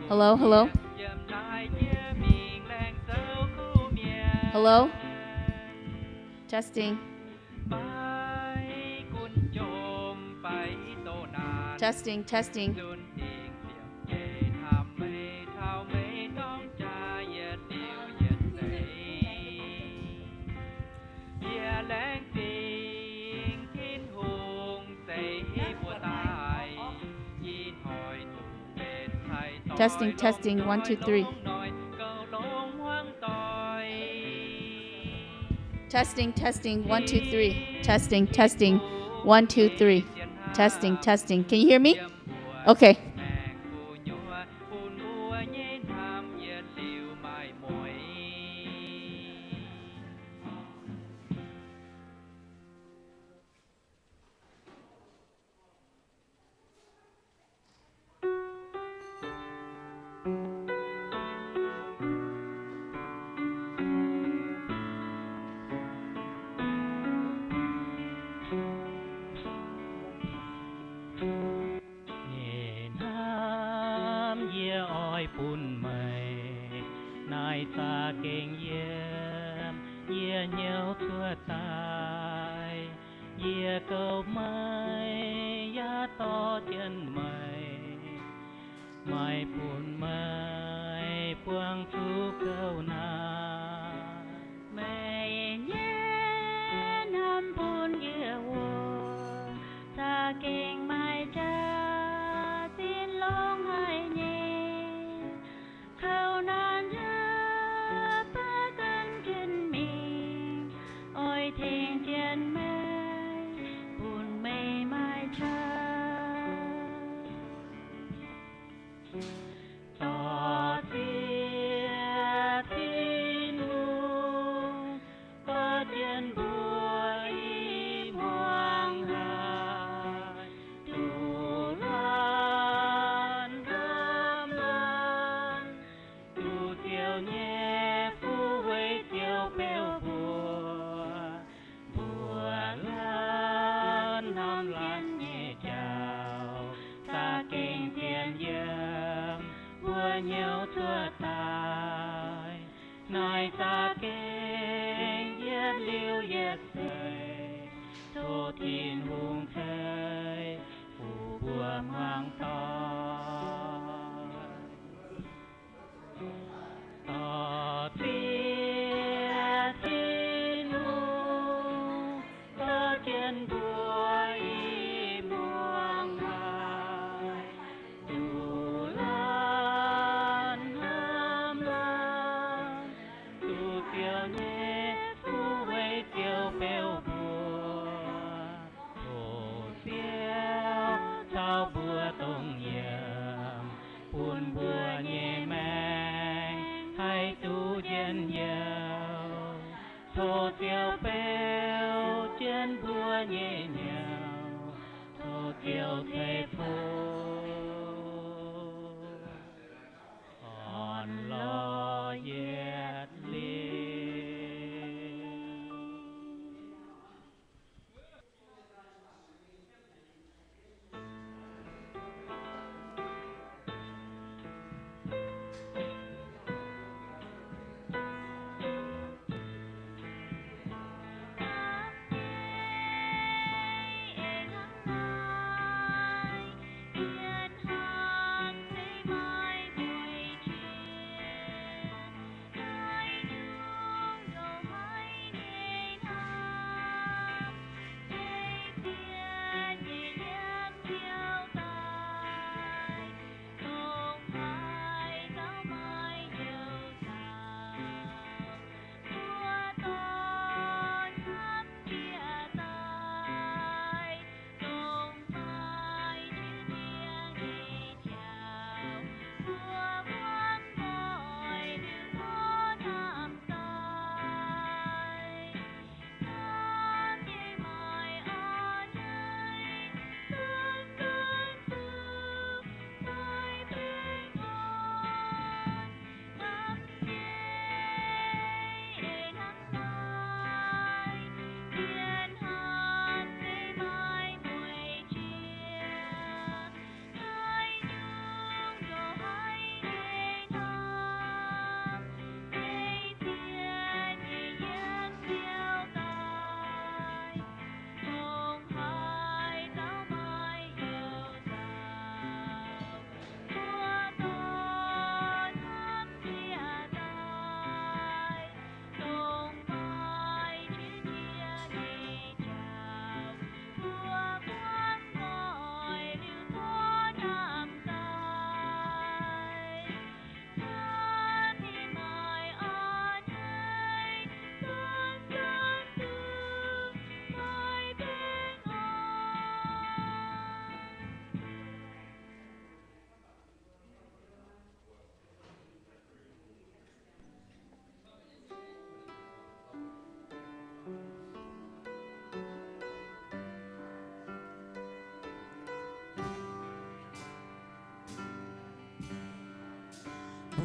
Hello, hello. Hello. Testing. Testing, testing. Testing, testing, 1, 2, 3. Testing, testing, 1, 2, 3. Testing, testing, 1, 2, 3. Testing, testing. Can you hear me? Okay.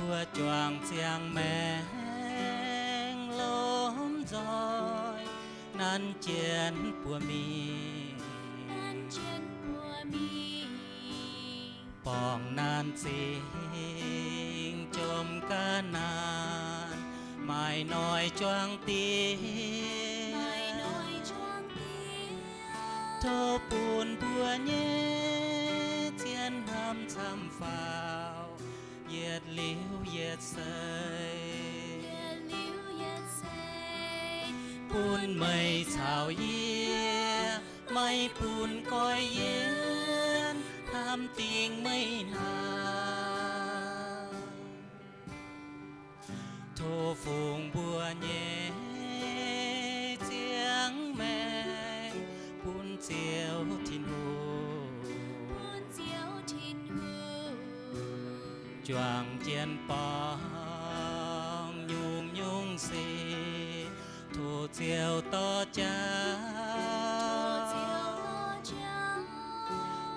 bùa choàng chiang mèng lốm giỏi nan chiến bùa mi bong nan xinh chôm ca nàn mai nói choang tiếng thô bùn bùa nhé chiến ham chăm phao yết liu yết say bùn mây chào yê mây bùn coi yên tham tình mây nàng thô phùng bùa nhé tiếng mèn bùn chiều thiên hồ choàng chiến bóng nhung nhung xì thô chiều to cha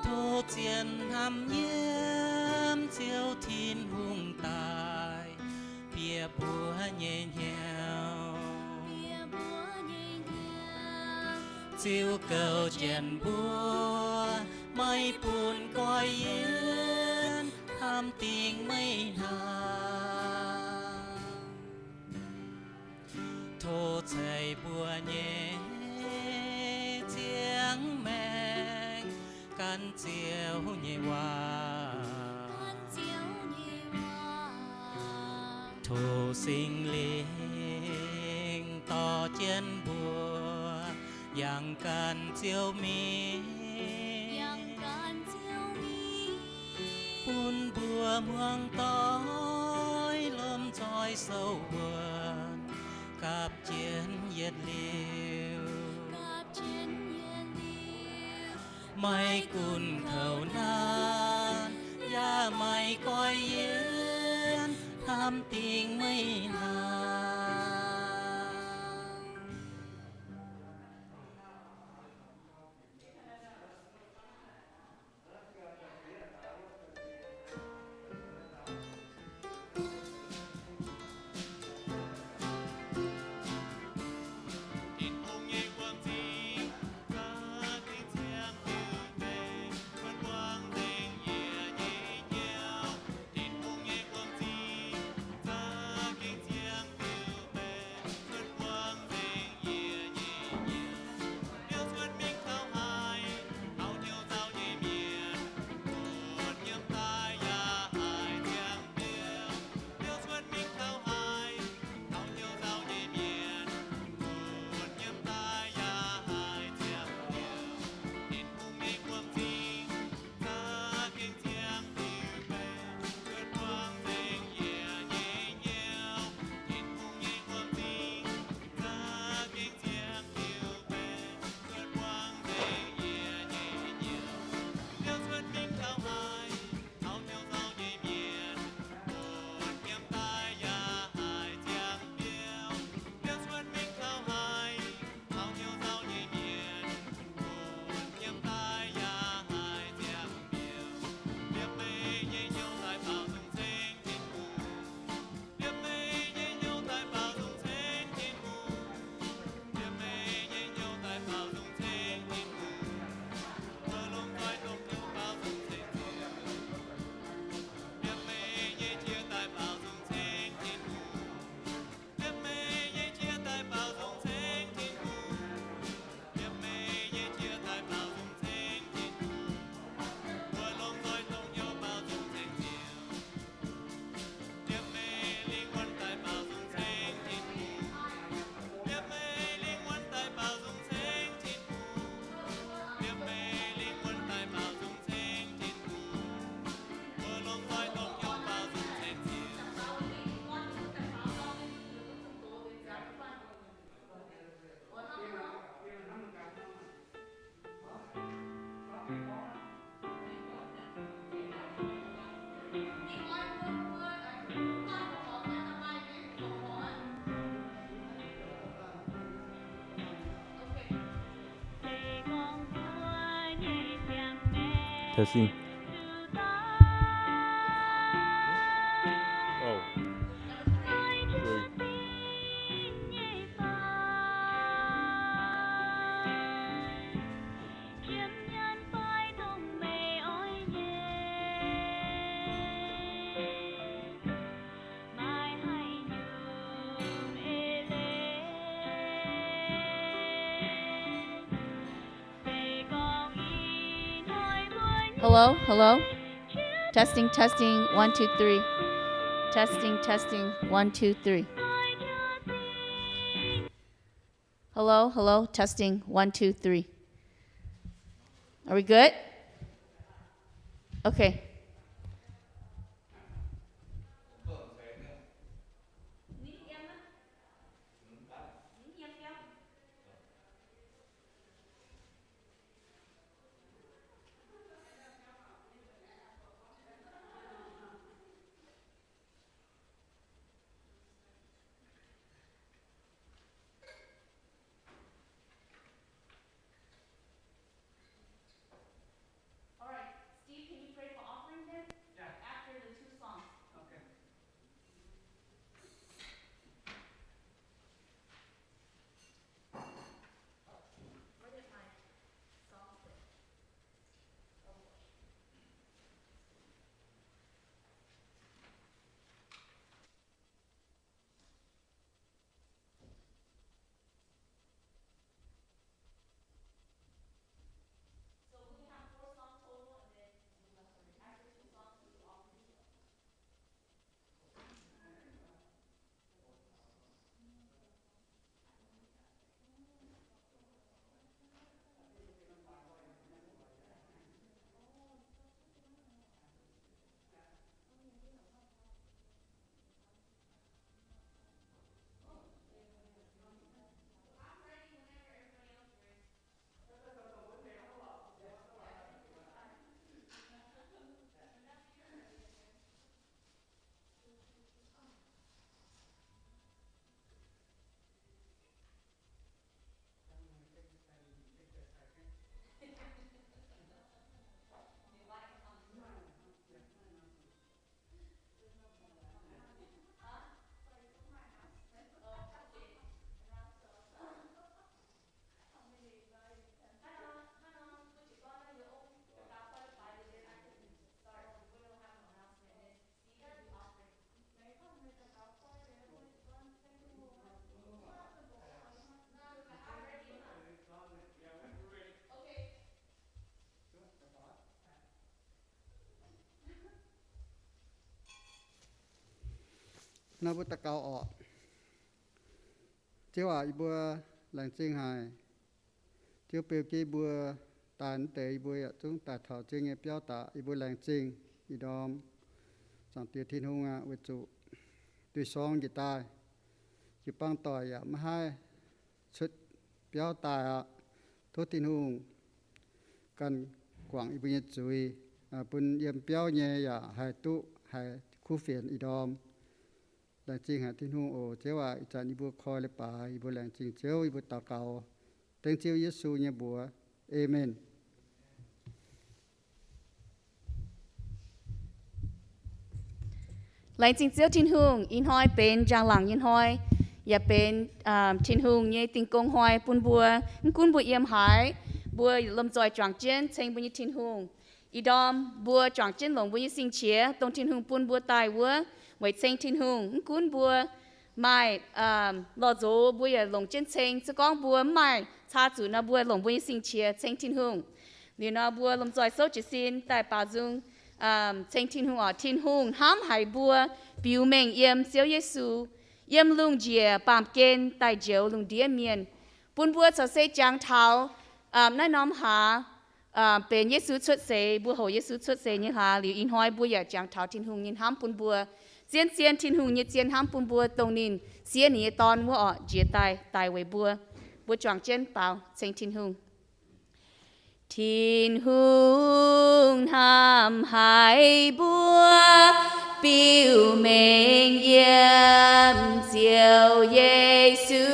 thô chiến hàm nhiễm chiều thiên hùng tài bia búa nhẹ nhàng chiều cầu chiến búa mây bùn coi yên tham tình mây nàng thô chạy bùa nhẹ tiếng mèn can chiều nhẹ hoa thô sinh linh to trên bùa yang can chiều mi bùn bùa muang tối lom trôi sâu buồn cặp chiến yết liêu mây cùn khẩu nan ya mây coi yên tham tình mây nàng Testing. Oh. Hello, hello. Testing, testing. 1, 2, 3. Testing, testing. 1, 2, 3. Hello, hello. Testing. 1, 2, 3. Are we good? Okay. All right, Steve, can you pray for offering then? Yeah. After the 2 songs. Okay. Where did my songs go? So we have 4 songs total, and then after 2 songs, we do offering. nó bút ta cao ọ chiếu à bùa làng chiên hài chiếu bèo chi bùa tàn tệ bùa chúng ta thọ chiên nghe béo ta bùa làng chiên đom sản tiệt thiên hùng à với chủ tuy song gì tai chỉ băng tỏi à mà hai xuất béo ta thốt thiên hùngกันกว่างอีบุญจุยปุ่นเยี่ยมเปี้ยวเนี่ยอย่าหายตุหายคู่เฟียนอีดอมแรงจริงหาที่นู่โอเจ้าว่าอีจานิบัวคอยเลยป่าอีบัวแรงจริงเจ้าอีบัวตาเก่าเต็งเจ้าเยซูเนี่ยบัวเอเมนหลังจริงเจ้าทินหงอินหอยเป็นจางหลังยินหอยอย่าเป็นทินหงเนี่ยติงกงหอยปุ่นบัวกุนบัวเอี่ยมหายบัวลมจอยจางเจนเชงบุญทินหงอีดอมบัวจางเจนหลงบุญสิงเชียตรงทินหงปุ่นบัวตายวัวไว้เชงทินหงกุนบัวไม่หล่อโจบัวอย่าหลงเจนเชงจะก้องบัวไม่ชาจูนะบัวหลงบุญสิงเชียเชงทินหงเดี๋ยวนะบัวลมจอยโซจิซินแต่ป่าจุงเชงทินหงทินหงห้ามหายบัวปิวเมงเยี่ยมเซียวเยซูเยี่ยมลุงเจียปามเกนไตเจียวลุงเดียเมียนปุ่นบัวจะเสจางเท้านั่นน้อมหาเป็นเยซูชุดเสบัวโหเยซูชุดเสนี่หาหรืออินหอยบัวอยากจางเท้าทินหงยินห้ามปุ่นบัวเจียนเจียนทินหงยินเจียนห้ามปุ่นบัวตรงนินเสียหนีตอนวัวเจียตายไว้บัวจางเจียนเปล่าเซงทินหงทินหงห้ามหายบัวปิวเมงเยี่ยมเจียวเยซู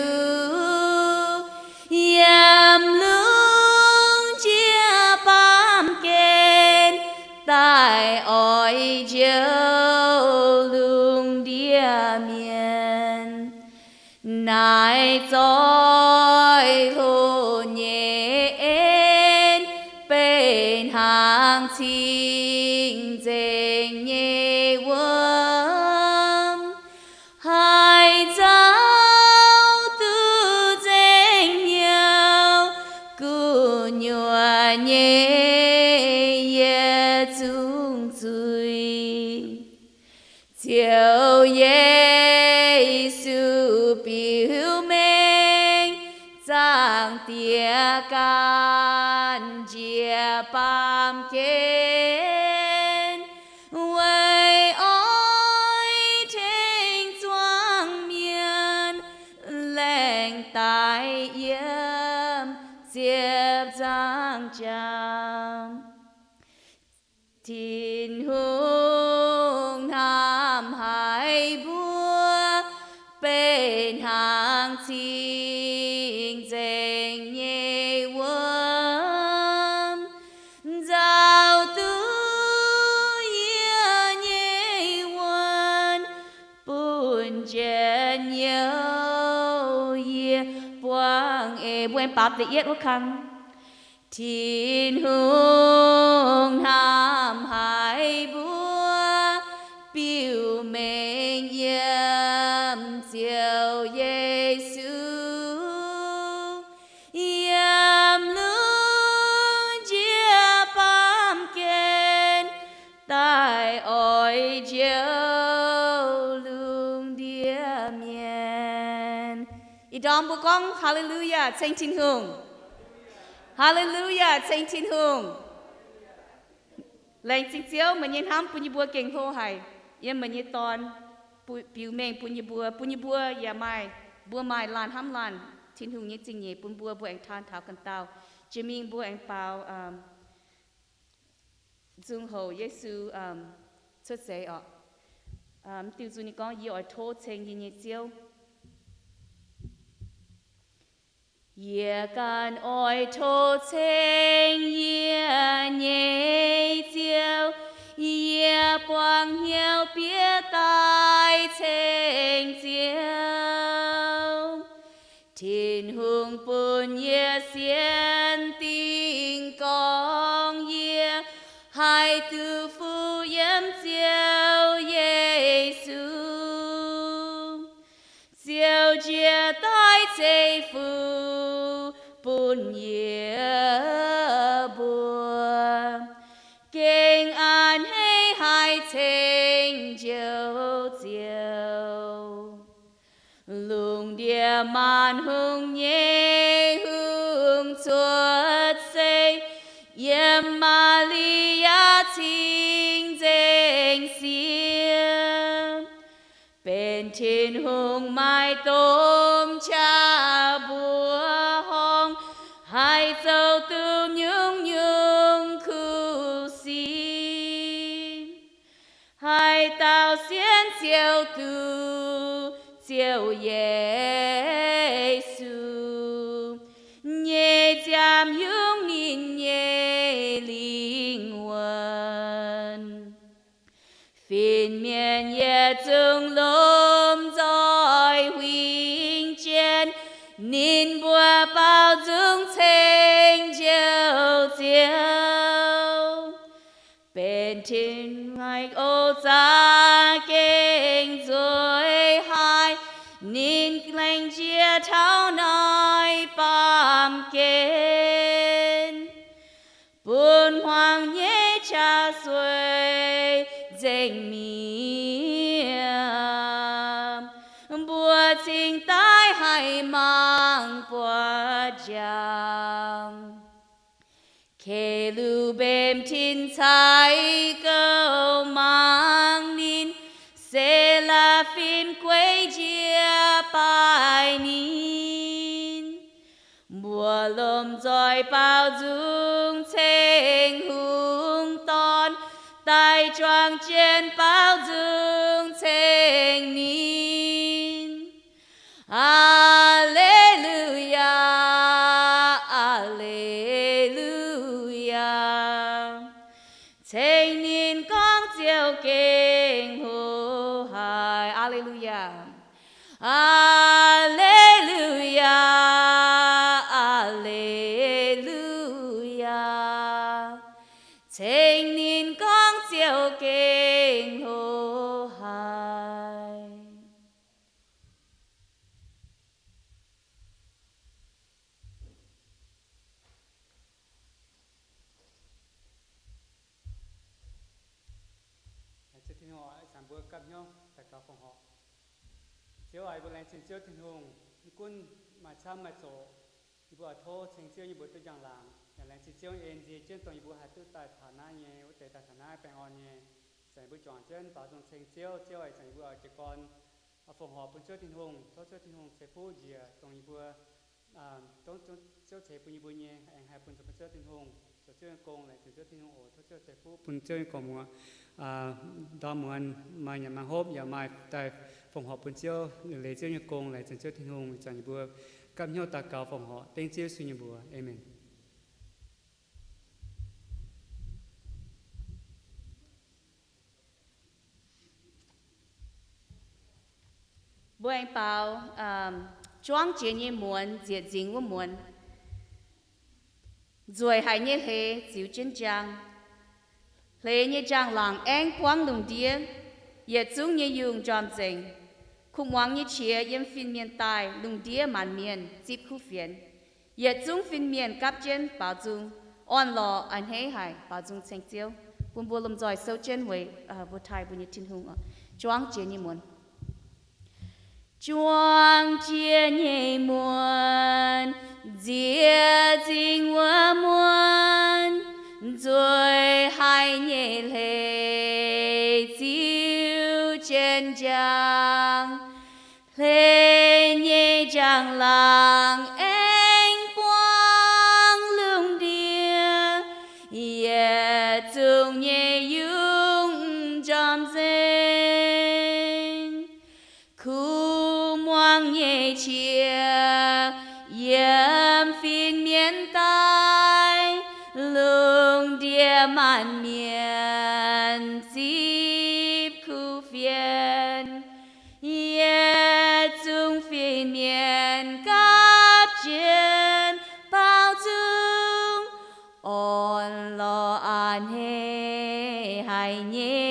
ยามลุงเจียปามเกนตายอ้อยเจียวลุงเดียเมียนนายจอยโลเยนเป็นหางชิงเจงเยวมหายเจ้าตูเจงเย yeah giang tia can chia pam kiến为ôi thiên choang miên lệnh tại yếm diệp giang tràng thiên hùng nam hải vua bên hàng chính danh nhẹ quân giao tư yên nhẹ quân buồn chen nhiều ye quang e buen pap de yết khăn thiên hùng nam hải vua biểu mệnh yếm diệu Giêsu yếm lương chia pam kên tại ôi chiếu lương địa miền ý đom bố con hallelujah tranh thiên hùng hallelujah tranh thiên hùng lệnh chính chiếu mà nhìn ham punya bua keng ho hai yên mà nhìn tòn biểu mệnh punya bua ya mai bua mai lan ham lan thiên hùng nhìn chính nhẹ punya bua anh than thảo cần tao chỉ mình bua anh bao dung hồ Giêsu xuất thế ọ tiêu du ni con yêu thô tranh nhìn nhẹ chiếu ye can oi thô tranh ye nhẹ chiếu ye quang hiếu biết tai tranh chiếu thiên hùng bùn ye xiên tình con ye hai từ phu yếm chiếu Giêsu chiếu chia tai chế phu bùn ye bùa kinh an hay hai tranh chiếu chiếu lùng địa man hùng nhé hùng xuất xây yếm Maria chính danh xiêm bên thiên hùng mai tôm cha búa hong hai dâu tư nhung nhung khu xin hai tao xiên chiều tu chiều Giêsu nhẹ chạm nhung nhìn nhẹ linh quân phiền miền ye chung lôm rồi huynh trên nín bùa bao dung thanh chiều chiều bên trên ngày ô xa kinh rồi hai nín lành chia thao nói bám kên buồn hoàng nhé cha xuôi danh miệng bùa tình tai hay mang bùa giang kê lưu bềm thiên thái câu mang nín sẽ là phiên quay chia bài nín mùa lồm rồi bao dung thanh hùng ton tai choàng trên bao dung thanh nín Alleluia Alleluia thanh nín con chiều kinh hô hài Alleluia Alleluia Alleluia thanh nín con chiều kinh hô hài Chị Thiên Hồ sản bữa cặp nhau tại cả phòng họ chiếu ai bữa lên trên chiếu Thiên Hùng quân mà cha mà chỗ อีบัวโทษเชิงเจียวอีบัวตัวอย่างหลังอย่างแรงเจียวเอ็นจีเจียวตรงอีบัวหาตัวตายฐานะเงี้ยว่าแต่ตายฐานะแปลงออนเงี้ยใส่บัวจ่องเจ้าป่าตรงเชิงเจียวไอ้ใส่บัวเจกรฝงหอบเป็นเจ้าทิ้งหงเจ้าทิ้งหงเสผู้เจียตรงอีบัวต้องเจ้าเสปุ่นอีบัวเงี้ยแองหายปุ่นจะเป็นเจ้าทิ้งหงเจ้ากงเลยเจ้าทิ้งหงโอ้เจ้าเสผู้ปุ่นเจ้ากงมัวดอมมันมาอย่ามาฮบอย่ามาแต่ฝงหอบปุ่นเจ้าหรือเลยเจ้ากงเลยเจ้าทิ้งหงจังอีบัวกับเหี้ยวตาเก่าฝงหอบเต็งเจ้าสุญญบัวเอเมนบวยเปล่าจ้วงเจียนมวนเจียจริงว่ามวนรวยหายเนี่ยเฮจิวเจนจังเลเนี่ยจังหลังเอ็งพวงลงเดียเหยียดจุงเนี่ยยุงจอมเจงคุมวังเนี่ยเชียยังฟินเมียนตายลงเดียมันเมียนจิบคู่เฟียนเหยียดจุงฟินเมียนกับเจนป่าจุงอ่อนหล่ออันเฮหายป่าจุงเซงเจียวปุ่นบัวลมจอยเซลเจนไว้บัวไทยบุญยทินหงจ้วงเจียนมวน庄稼你们，接近我们，最害你来就坚强，来你将浪恩光龙的，也总你用掌声。nhẹ chia yếm phiên miền tai lùng địa mạn miền dịp khu phiền yết dung phiên miền cáp trên bao dung ôn lo an hê hay nhé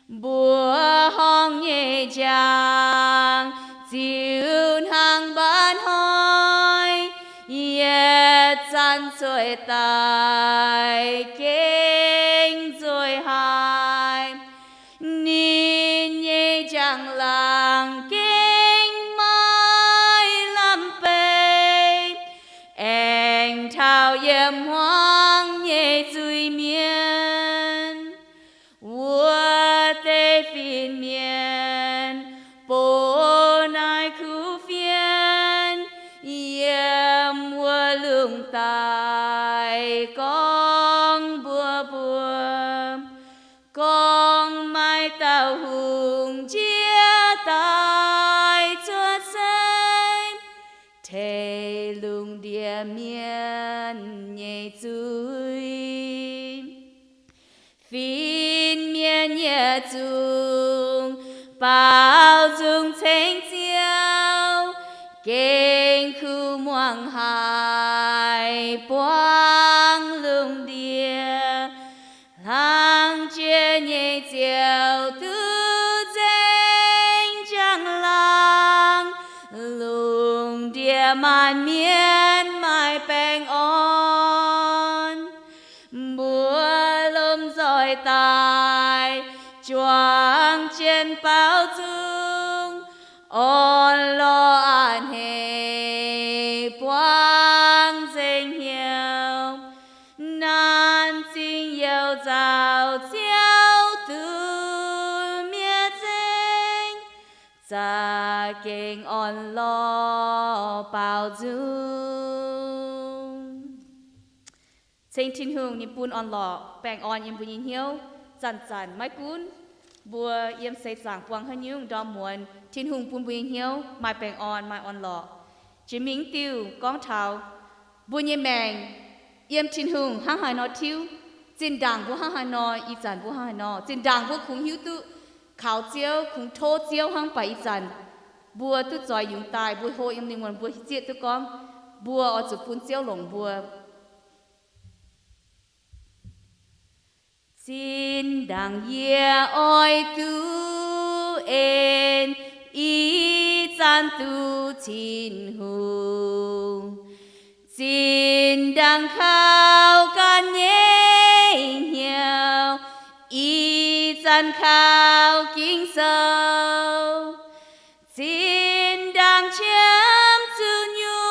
bùa hong nhẹ chàng chiều hàng ban hoi yết chân trôi tài kinh rồi hai nín nhẹ chàng làng kinh mai làm bê anh thao yếm hoang nhẹ duy miên vua tê phiền miên bố nai khu phiền yếm vua lương tài con bùa con mai tàu hùng chia tài cho xây thề lùng địa miên nhẹ duy phiên miên nhẹ dung bao dung thanh chiêu kinh khu muang hải quang lùng địa lang chia nhẹ chiều tư danh chẳng lang lùng địa man miên mai beng on bùa lôm giỏi tài choang trên bao dung ôn lo an hề quang danh hiệu nan xin yêu giáo giáo từ miệt danh gia kinh ôn lo bao dung Saint Thiên Hương niệm buồn on lọ, bèn on yếm buồn hiếu, dần dần mai cún, bùa yếm say giảng quang hơn nhung đom muôn, Thiên Hương buồn hiếu, mai bèn mai on lọ, chỉ minh tiêu, con thảo, buồn yếm mèn, yếm Thiên Hương hăng hải nọ thiếu, trên đàng bùa hăng hải nọ, y dần bùa hăng hải nọ, trên đàng bùa khung hiếu tự, khảo chiếu, khung thô chiếu hăng bảy y dần, bùa tự giỏi dùng tài, bùa hồ yếm niệm muôn bùa hiết tự con, bùa ở chỗ buồn chiếu lồng bùa. Xin đàng ye oi tu en y chan tu chin hu xin đàng khao can nhé nhiều y chan khao kinh sâu xin đàng chiếm chu nhu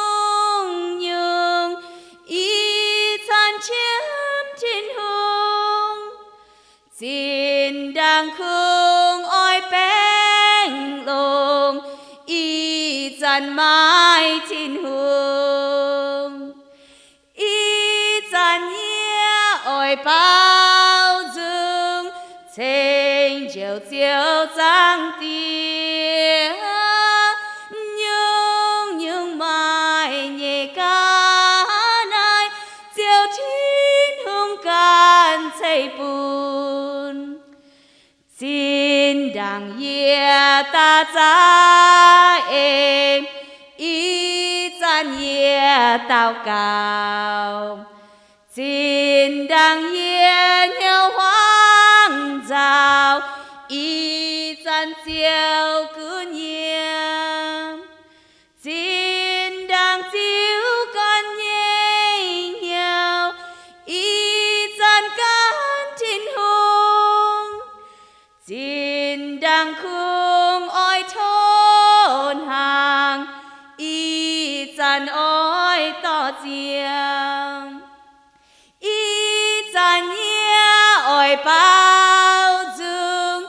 chân mai thiên hùng ý chân nhé ôi bao dung thành chiều chiều giang tiếng nhưng mai nhẹ ca này chiều thiên hùng can xây bùn xin đàng ye ta cha em ý chân ye tao cao xin đàng ye nhau hoang dạo ý chân chiều cứ nhiều xin đàng chiếu con nhẹ nhau ý chân can thiên hùng xin đàng khung oi thôn hàng ý chân oi to chiang ý chân nhé oi bao dung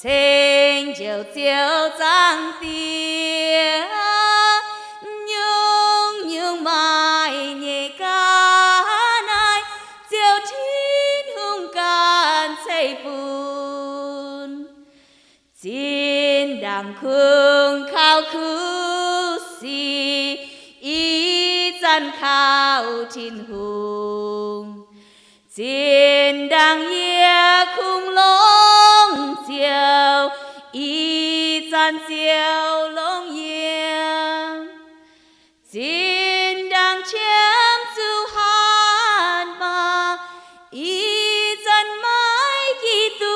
thành chiều chiều giang tiếng nhưng mai nhẹ ca này chiều thiên hùng can xây bùn xin đàng khương khao khứ si ý chân khao thiên hùng xin đàng ye khung long chiều ý chân chiều long ye xin đàng chiếm du hàn mà ý chân mãi kỳ tu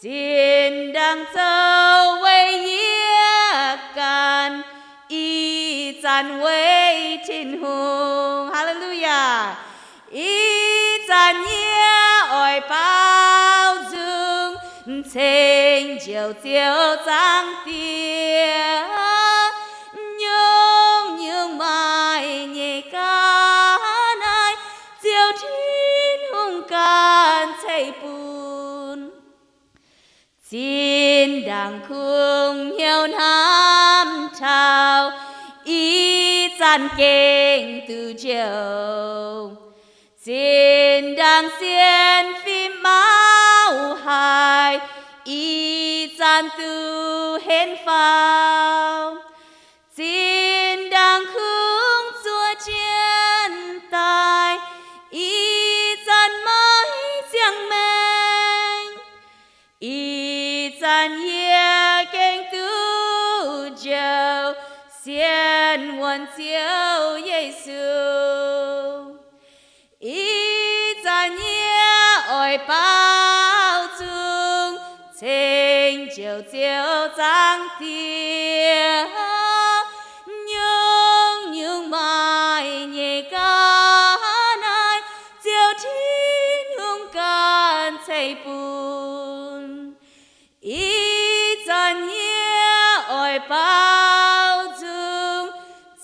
xin đàng sâu quay ye can ý chân quay thiên hùng hallelujah ý chân nhé ôi bao dung thành chiều chiều giang tiếng nhưng mai nhẹ ca này chiều thiên hùng can xây bùn xin đàng khung hiếu nam trao ý chân kinh từ chiều xin đàng xiên phim máu hài ý chân từ hên phao xin đàng khung xua chiến tài ý chân mãi giang men ý chân ye kinh tu chiều xiên nguồn chiều Giêsu ý chân nhé ôi bao dung thành chiều chiều giang tiếng nhưng mai nhẹ ca này chiều thiên hùng can xây bùn ý chân nhé ôi bao dung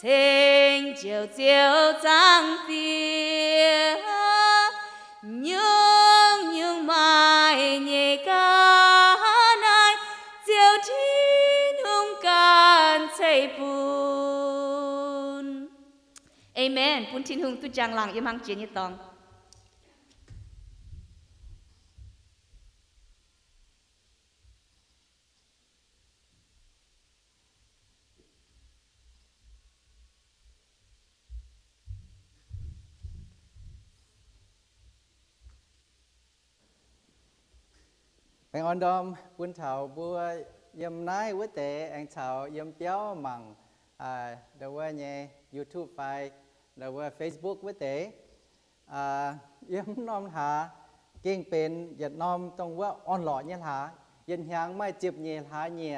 thành chiều chiều giang tiếng nhưng mai nhẹ ca này chiều thiên hùng can xây bùn Amen. Pun thiên hùng tu giang lang yếm hang chiến như tòng. Anh on đom quân thảo bua yếm nái với tệ anh thảo yếm béo mằng đầu qua nhé YouTube phải đầu qua Facebook với tệ yếm nom hà kinhเป็นยัดnom ตรงว่าอ่อนหล่อเนี่ยหายันหางไม่เจ็บเงียหาเงีย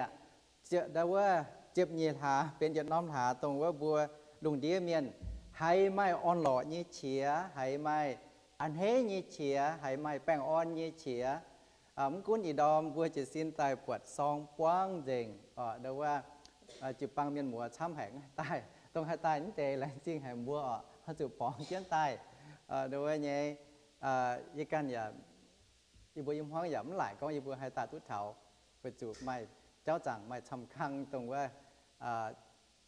เจดาวว่าเจ็บเงียหาเป็นยัดnomหาตรงว่าบัวลุงเดียเมียนให้ไม่อ่อนหล่อเนี่ยเฉียให้ไม่อันเฮเนี่ยเฉียให้ไม่แป้งอ่อนเนี่ยเฉียมกุนอีดอมบัวจะสิ้นตายปวดซองป้วงเจงเดาว่าจุปังเมียนหมัวช้ำแหงตายตรงให้ตายนี่เตะแรงจริงแหงบัวเขาจุปองเชี่ยนตายเดาว่าเนี่ยยี่กันอย่าอีบัวยิ้มห้องอย่ามันหลายก็อีบัวให้ตาทุกเถาไปจูบไม่เจ้าจังไม่ทำคังตรงว่า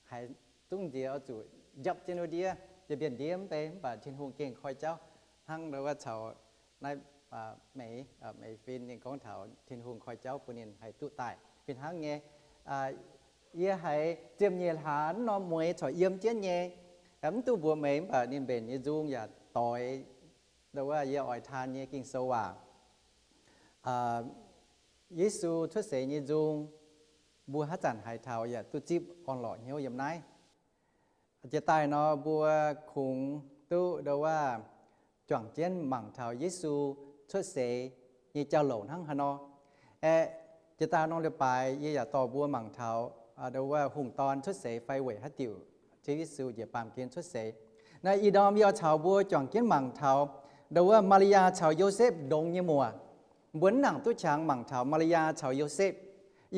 hãy tung địa ở chủ dập trên nơi địaจะเปลี่ยนเดียมไปป่าทินหงเก่งคอยเจ้าหั่งเราว่าเฉาในไม่ฟินในกองเถาทินหงคอยเจ้าปุ่นินให้ตุตายเป็นหั่งเงี้ยเยี่ยให้เจียมเยี่ยหานนอมวยถอยเยี่ยมเจียนเงี้ยแต่มันตัวบัวเมย์ป่านินเป็นยี่จุงอย่าต่อยเราว่าเยี่ยอ่อยทานเงี้ยกิ่งสว่างยิสูทุเสยี่จุงบัวฮัจันหายเทาอย่าตุจิบอ่อนหล่อเหี้ยวยำไนจะตายเนาะบัวคุงตู้เดาว่าจ่องเจียนหมั่งเทายิสูทุเสยี่เจ้าหลงทั้งฮานอจะตายน้องเดือไปยี่อย่าต่อบัวหมั่งเทาเดาว่าหุ่งตอนทุเสไฟเวฮัตติวชีวิตสูอย่าปามเกียนทุเสในอีดอมยอชาวบัวจ่องเจียนหมั่งเทาเดาว่ามาริยาชาวโยเซฟดงยี่มัวเหมือนหนังตุ้ช้างหมั่งเทามาริยาชาวโยเซฟ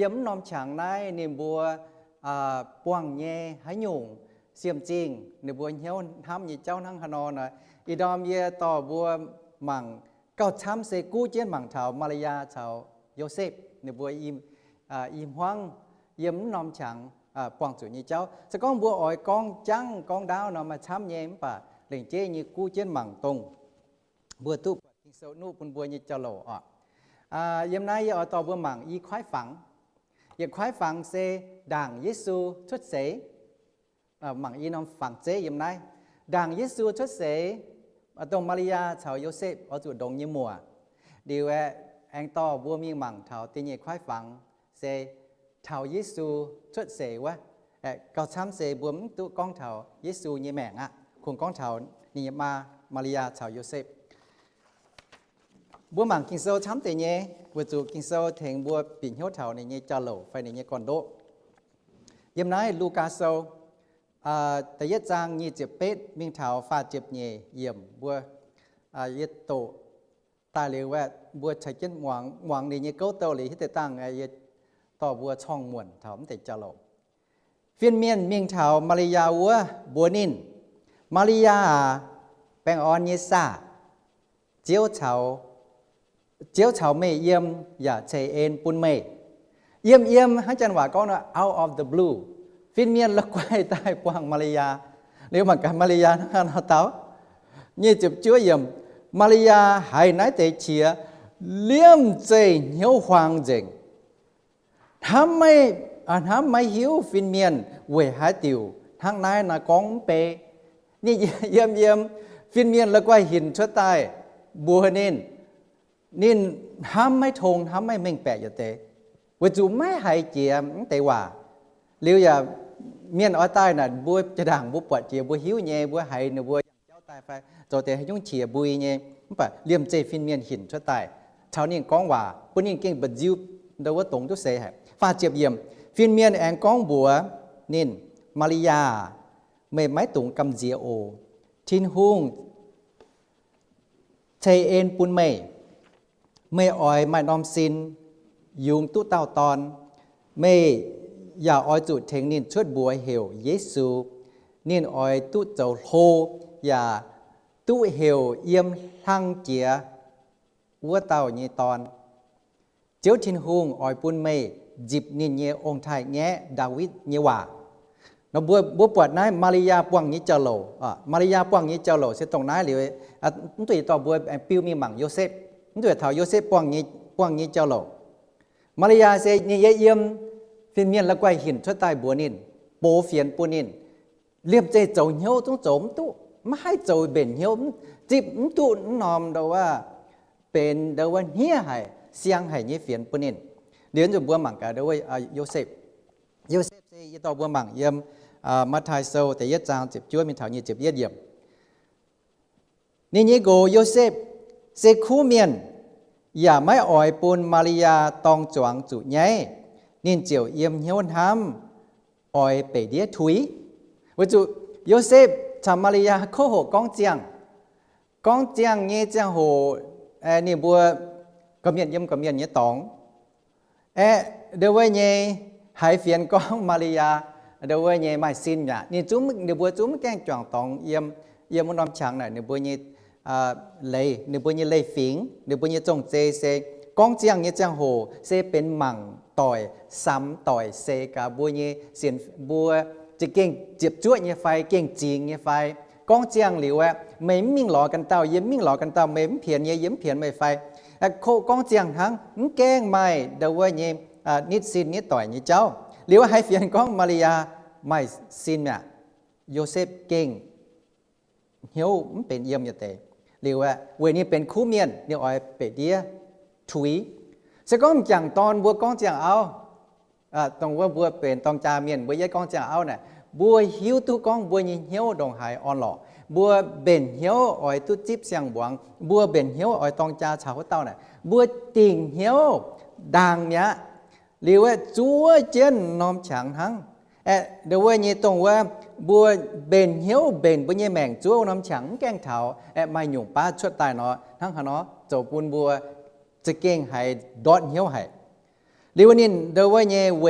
ย้ำนอมฉางในนิมบัวป่วงเย่หายหยุ่งเสียมจริงในบัวเหี้ยวทำยี่เจ้าทั้งฮานอนะอีดอมเย่ต่อบัวหมั่งเก้าช้ำเซกู้เจียนหมั่งเทามาริยาชาวโยเซฟในบัวอิมฮวงย้ำนอมฉางป่วงจุยี่เจ้าจะก้องบัวอ่อยก้องจังก้องดาวเนาะมาช้ำเย่มป่ะเหล่งเจ้ยี่กู้เจียนหมั่งตรงบัวตุบกิงโซนูปุ่นบัวยี่เจ้าโหลย้ำนายยี่อ่อยต่อบัวหมั่งอีควายฝังอย่างควายฝังเซด่างยิสูชุดเสหมั่งอีน้องฝังเจยิมได้ด่างยิสูชุดเสตรงมาริยาชาวโยเซฟเอาจุดดงยี่มัวดีแวแองต่อบัวมีหมั่งเถาตีเนี่ยควายฝังเซเถายิสูชุดเสวะก็ช้ำเสบัวมตุก้องเถายิสูยี่แมงอ่ะคงก้องเถานี่มาริยาชาวโยเซฟบัวหมั่งกิงโซช้ำแต่เนี่ยบัวจูกิงโซเถงบัวปิ่นเหี้ยวเถาในเนี่ยจ่าโหลไฟในเนี่ยก่อนโดยิมนายลูกาโซแต่ยัดจางยี่เจ็บเป็ดมิ่งเถาฟาเจ็บเนี่ยเยี่ยมบัวยัดโตตาเรียกว่าบัวใช้เจ้นหวังในเนี่ยเก้าโตเลยที่แต่ตั้งยัดต่อบัวช่องม่วนเถามันแต่จ่าโหลเฟียนเมียนมิ่งเถามาริยาวัวบัวนินมาริยาแปงออนเยซ่าเจียวเฉาไม่เยี่ยมอย่าใช้เอ็นปุ่นไม่เยี่ยมให้จันหวะก็นะ out of the blue ฟินเมียนละกวายใต้กวางมาริยาเรียกว่าการมาริยาทั้งนั้นเอาเต้านี่จุดเชื่อเยี่ยมมาริยาหายไหนแต่เชียเลี่ยมใจเหี้ยวหวางเจงทำไม่หิวฟินเมียนเวหาติวทั้งนายน่ะกองเปนี่เยี่ยมฟินเมียนละกวายหินชั่วใต้บัวนินนี่ทำไม่ทงทำไม่เม่งแปะอย่าเตะว่าจูไม่หายเจียมแต่ว่าเลี้ยวอย่าเมียนอ้อยใต้น่ะบัวจะด่างบัวปวดเจียบัวหิวเย่บัวหายเนื้อบัวเจ้าตายไปโจเตะให้ยุ่งเฉียบุยเย่มันปะเลี่ยมเจฟินเมียนหินชั่วตายชาวนี่ก้องว่าปุ่นนี่เก่งบัดจิ้วเดาว่าตรงทุกเสหฟาเจียบเยี่ยมฟินเมียนแองก้องบัวนินมาริยาไม่ไม้ตุงกำเจียโอทินหุ่งเชเอ็นปุ่นไม่อ่อยไม่นอมซินยุงตู้เต้าตอนไม่อย่าอ่อยจุดเทงนินชดบัวเหวเยซูนินอ่อยตู้เจ้าโลอย่าตู้เหวเยี่ยมทั้งเจียวัวเต้าเยตอนเจ้าทินหุงอ่อยปุ่นไม่จิบนินเยองไทยแงะดาวิดเยว่าเราบัวปวดนายมาริยาปวงนี้เจ้าโลมาริยาปวงนี้เจ้าโลเสตรงนั้นเลยตัวต่อบัวปิวมีหมั่งโยเซฟตัวเท่าโยเซฟปวงนี้เจ้าโลมาริยาเซนี่เยี่ยมฟินเมียนละกวยหินชั่วใต้บัวนินโปเฟียนปูนินเรียบเจเจ้าเหี้ยวต้องโจมตู้ไม่ให้เจ้าเบ่นเหี้ยวจิบตู้นอมเดาว่าเป็นเดาว่าเหี้ยให้เสียงให้ยี่เฟียนปูนินเดี๋ยวจะบัวหมั่งกันเดาว่าโยเซฟเซยี่ต่อบัวหมั่งเยี่ยมมาไทยโซแต่ยัดจางเจ็บจ้วยมีเท่านี้เจ็บเยี่ยมนี่โกโยเซฟเซคูเมียนอย่าไม่อ่อยปูนมาริยาตองจวงจุใหญ่นินเจียวเยี่ยมเหี้ยวทำอ่อยเปเดียถุยว่าจุโยเซฟทำมาริยาโคโหก้องเจียงเงี้ยเจียงโหนี่บัวกำเมียนเยี่ยมกำเมียนเงี้ยตองเดี๋ยวไว้เงี้ยหายเฟียนก้องมาริยาเดี๋ยวไว้เงี้ยไม่สิ้นเนี่ยนี่จุ้มเดี๋ยวบัวจุ้มแกงจวงตองเยี่ยมมันนอมช่างหน่อยเดี๋ยวบัวเงี้ยเลยเนื้อบุญยี่เลยฝิงเนื้อบุญยี่จงเจเซก้องเจียงยี่เจียงโหเซเป็นหมั่ง ต่อยซ้ำต่อยเซกาบัวเย่เสียนบัวจะเก่งเจ็บจ้วเย่ไฟเก่งจีงเย่ไฟก้องเจียงหรือว่าไม่มิ่งหลอกันเต้าเยี่ยมมิ่งหลอกันเต้าไม่เพียนเยี่ยมเพียนไม่ไฟโคก้องเจียงทั้งแกงไม่เดาว่าเย่นิดซินนิดต่อยนี่เจ้าหรือว่าให้เพียนก้องมาริยาไม่ซินเนี่ยโยเซฟเก่งเหี่ยวมันเป็นเยี่ยมยาเตหรือว่าเวนี้เป็นคู่เมียนเดี๋ยวอ้อยเป็ดเดียถุยจะก้องจังตอนบัวก้องจังเอาตรงว่าบัวเป็นตองจาเมียนบัวยัยก้องจังเอาเนี่ยบัวหิวตู้ก้องบัวยิงเหี่ยวดองหายอ่อนหล่อบัวเบ่นเหี่ยวอ้อยตู้จิ๊บเสียงบวงบัวเบ่นเหี่ยวอ้อยตองจาชาวเต้าเนี่ยบัวติ่งเหี่ยวดังเนี้ยหรือว่าจัวเจนนอมฉางทั้งเดี๋ยวว่านี่ตรงว่าบัวเบ่นเหี่ยวเบ่นบัวยี่แมงจัวนอมฉางแกงเถาไม่หยุ่งป้าชดตายเนาะทั้งหาเนาะโจปูนบัวจะเก่งให้ดอดเหี่ยวให้หรือว่านี่เดี๋ยวว่านี่เว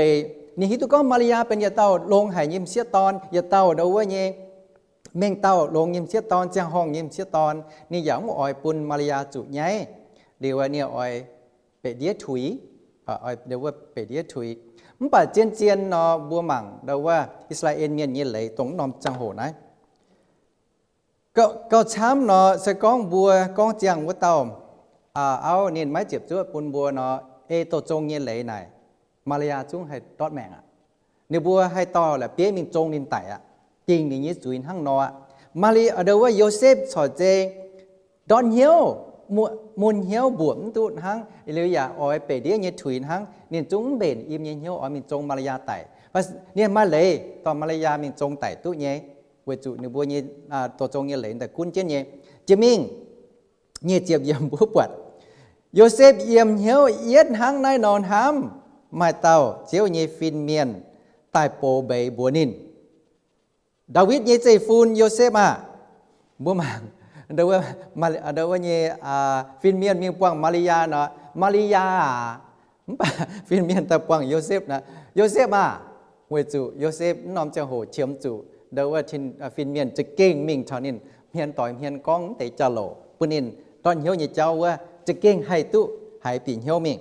นี่ฮิตุก็มาริยาเป็นยาเต้าลงหายยิ้มเสียตอนยาเต้าเดี๋ยวว่านี่เม่งเต้าลงยิ้มเสียตอนเจียงห้องยิ้มเสียตอนนี่อย่างว่าอ้อยปุนมาริยาจุใหญ่หรือว่าเนี่ยอ้อยเป็ดเดียถุยอ้อยเดี๋ยวว่าเป็ดเดียถุยมันป่าเจียนเจียนนอบัวหมั่งเดี๋ยวว่าอิสราเอลเนี่ยนี่เลยตรงนอมจังโหนะก็ช้ำนอสก้องบัวก้องเจียงว่าเต้าเอาเนี่ยไม้เจ็บจ้วปุนบัวเนาะตัวจงเนี่ยเลยไหนมาริยาจุ้งให้ตอดแมงเนี่ยบัวให้ต่อแหละเปี้ยมิงจงนินไต่จริงนี่จุยทั้งนอมาริเดี๋ยวว่าโยเซฟสอดเจดอนเหี่ยวมุนเหี่ยวบวมตุทั้งหรืออย่าอ้อยเปเดียเนี่ยถุยทั้งเนี่ยจุ้งเบ่นอิมเนี่ยเหี่ยวอ้อยมิงจงมาริยาไต่เนี่ยมาเลยตอนมาริยามิงจงไต่ตุเนี่ยเวจุเนี่ยบัวเนี่ยตัวจงเนี่ยเลยแต่กุ้นเจเนี่ยจะมิงเนี่ยเจียบเยี่ยมบัวปวดโยเซฟเยี่ยมเหี่ยวเย็ดทั้งนายนอนห้ำไม่เต้าเจียวเนี่ยฟินเมียนใต้โปเบยบัวนินดาวิดเนี่ยใจฟูนโยเซฟบัวมังเดี๋ยวว่าเนี่ยฟินเมียนมีปวงมาริยาเนาะมาริยาฟินเมียนแต่ปวงโยเซฟนะโยเซฟเวจูโยเซฟน้อมจะโหเฉียมจูเดี๋ยวว่าทินฟินเมียนจะเก่งมิ่งเท่านี้เมียนต่อยเมียนก้องแต่จะโหลปุ่นินตอนเหี่ยวเนี่ยเจ้าว่าจะเก่งให้ตุหายปีเหี่ยวมิ่ง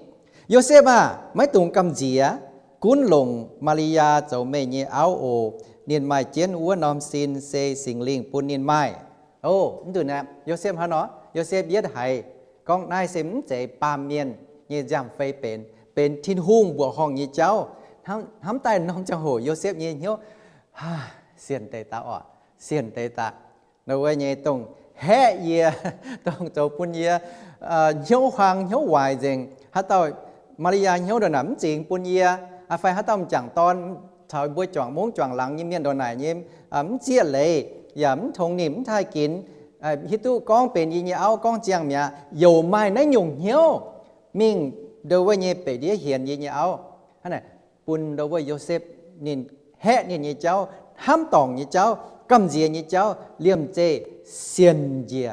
โยเซฟไม่ตุงกำเจียกุ้นลงมาริยาเจ้าไม่เนี่ยเอาโอเนียนไม้เจียนอ้วนนอมซินเซสิงลิงปุ่นเนียนไม้โอ้ดูนะโยเซฟฮะเนาะโยเซฟเย็ดให้กองนายเสมเจปามเมียนเนี่ยจำไฟเป็นทินหุ่งบัวห้องเนี่ยเจ้าทำแต่น้องจะโหโยเซฟเนี่ยเหี่ยวเสียนเตตาอ่ะเสียนเตตาเราว่าเนี่ยตรงแห่เยียตรงเจ้าปุ่นเยียเหี่ยวควางเหี่ยววายเจงฮัตต่อมาริยาเหี่ยวเดินหนำจริงปุ่นเยียไฟฮัตต่อจังตอนชาวบัวจ่องม้งจ่องหลังยิ้มเมียนโดนไหนยิ้มเจี๊ยเลยยำทงนิ่มทายกินฮิตุก้องเป็นยิงเอาก้องเจียงเมียอยู่ไม่ในหยุ่งเหี้ยวมิ่งโดยว่าเนี่ยไปเดียเหียนยิงเอาอันนั้นปุ่นโดยว่าโยเซฟนินแห่นินยี่เจ้าห้ามตองยี่เจ้ากำเจียยี่เจ้าเลี่ยมเจเซียนเจีย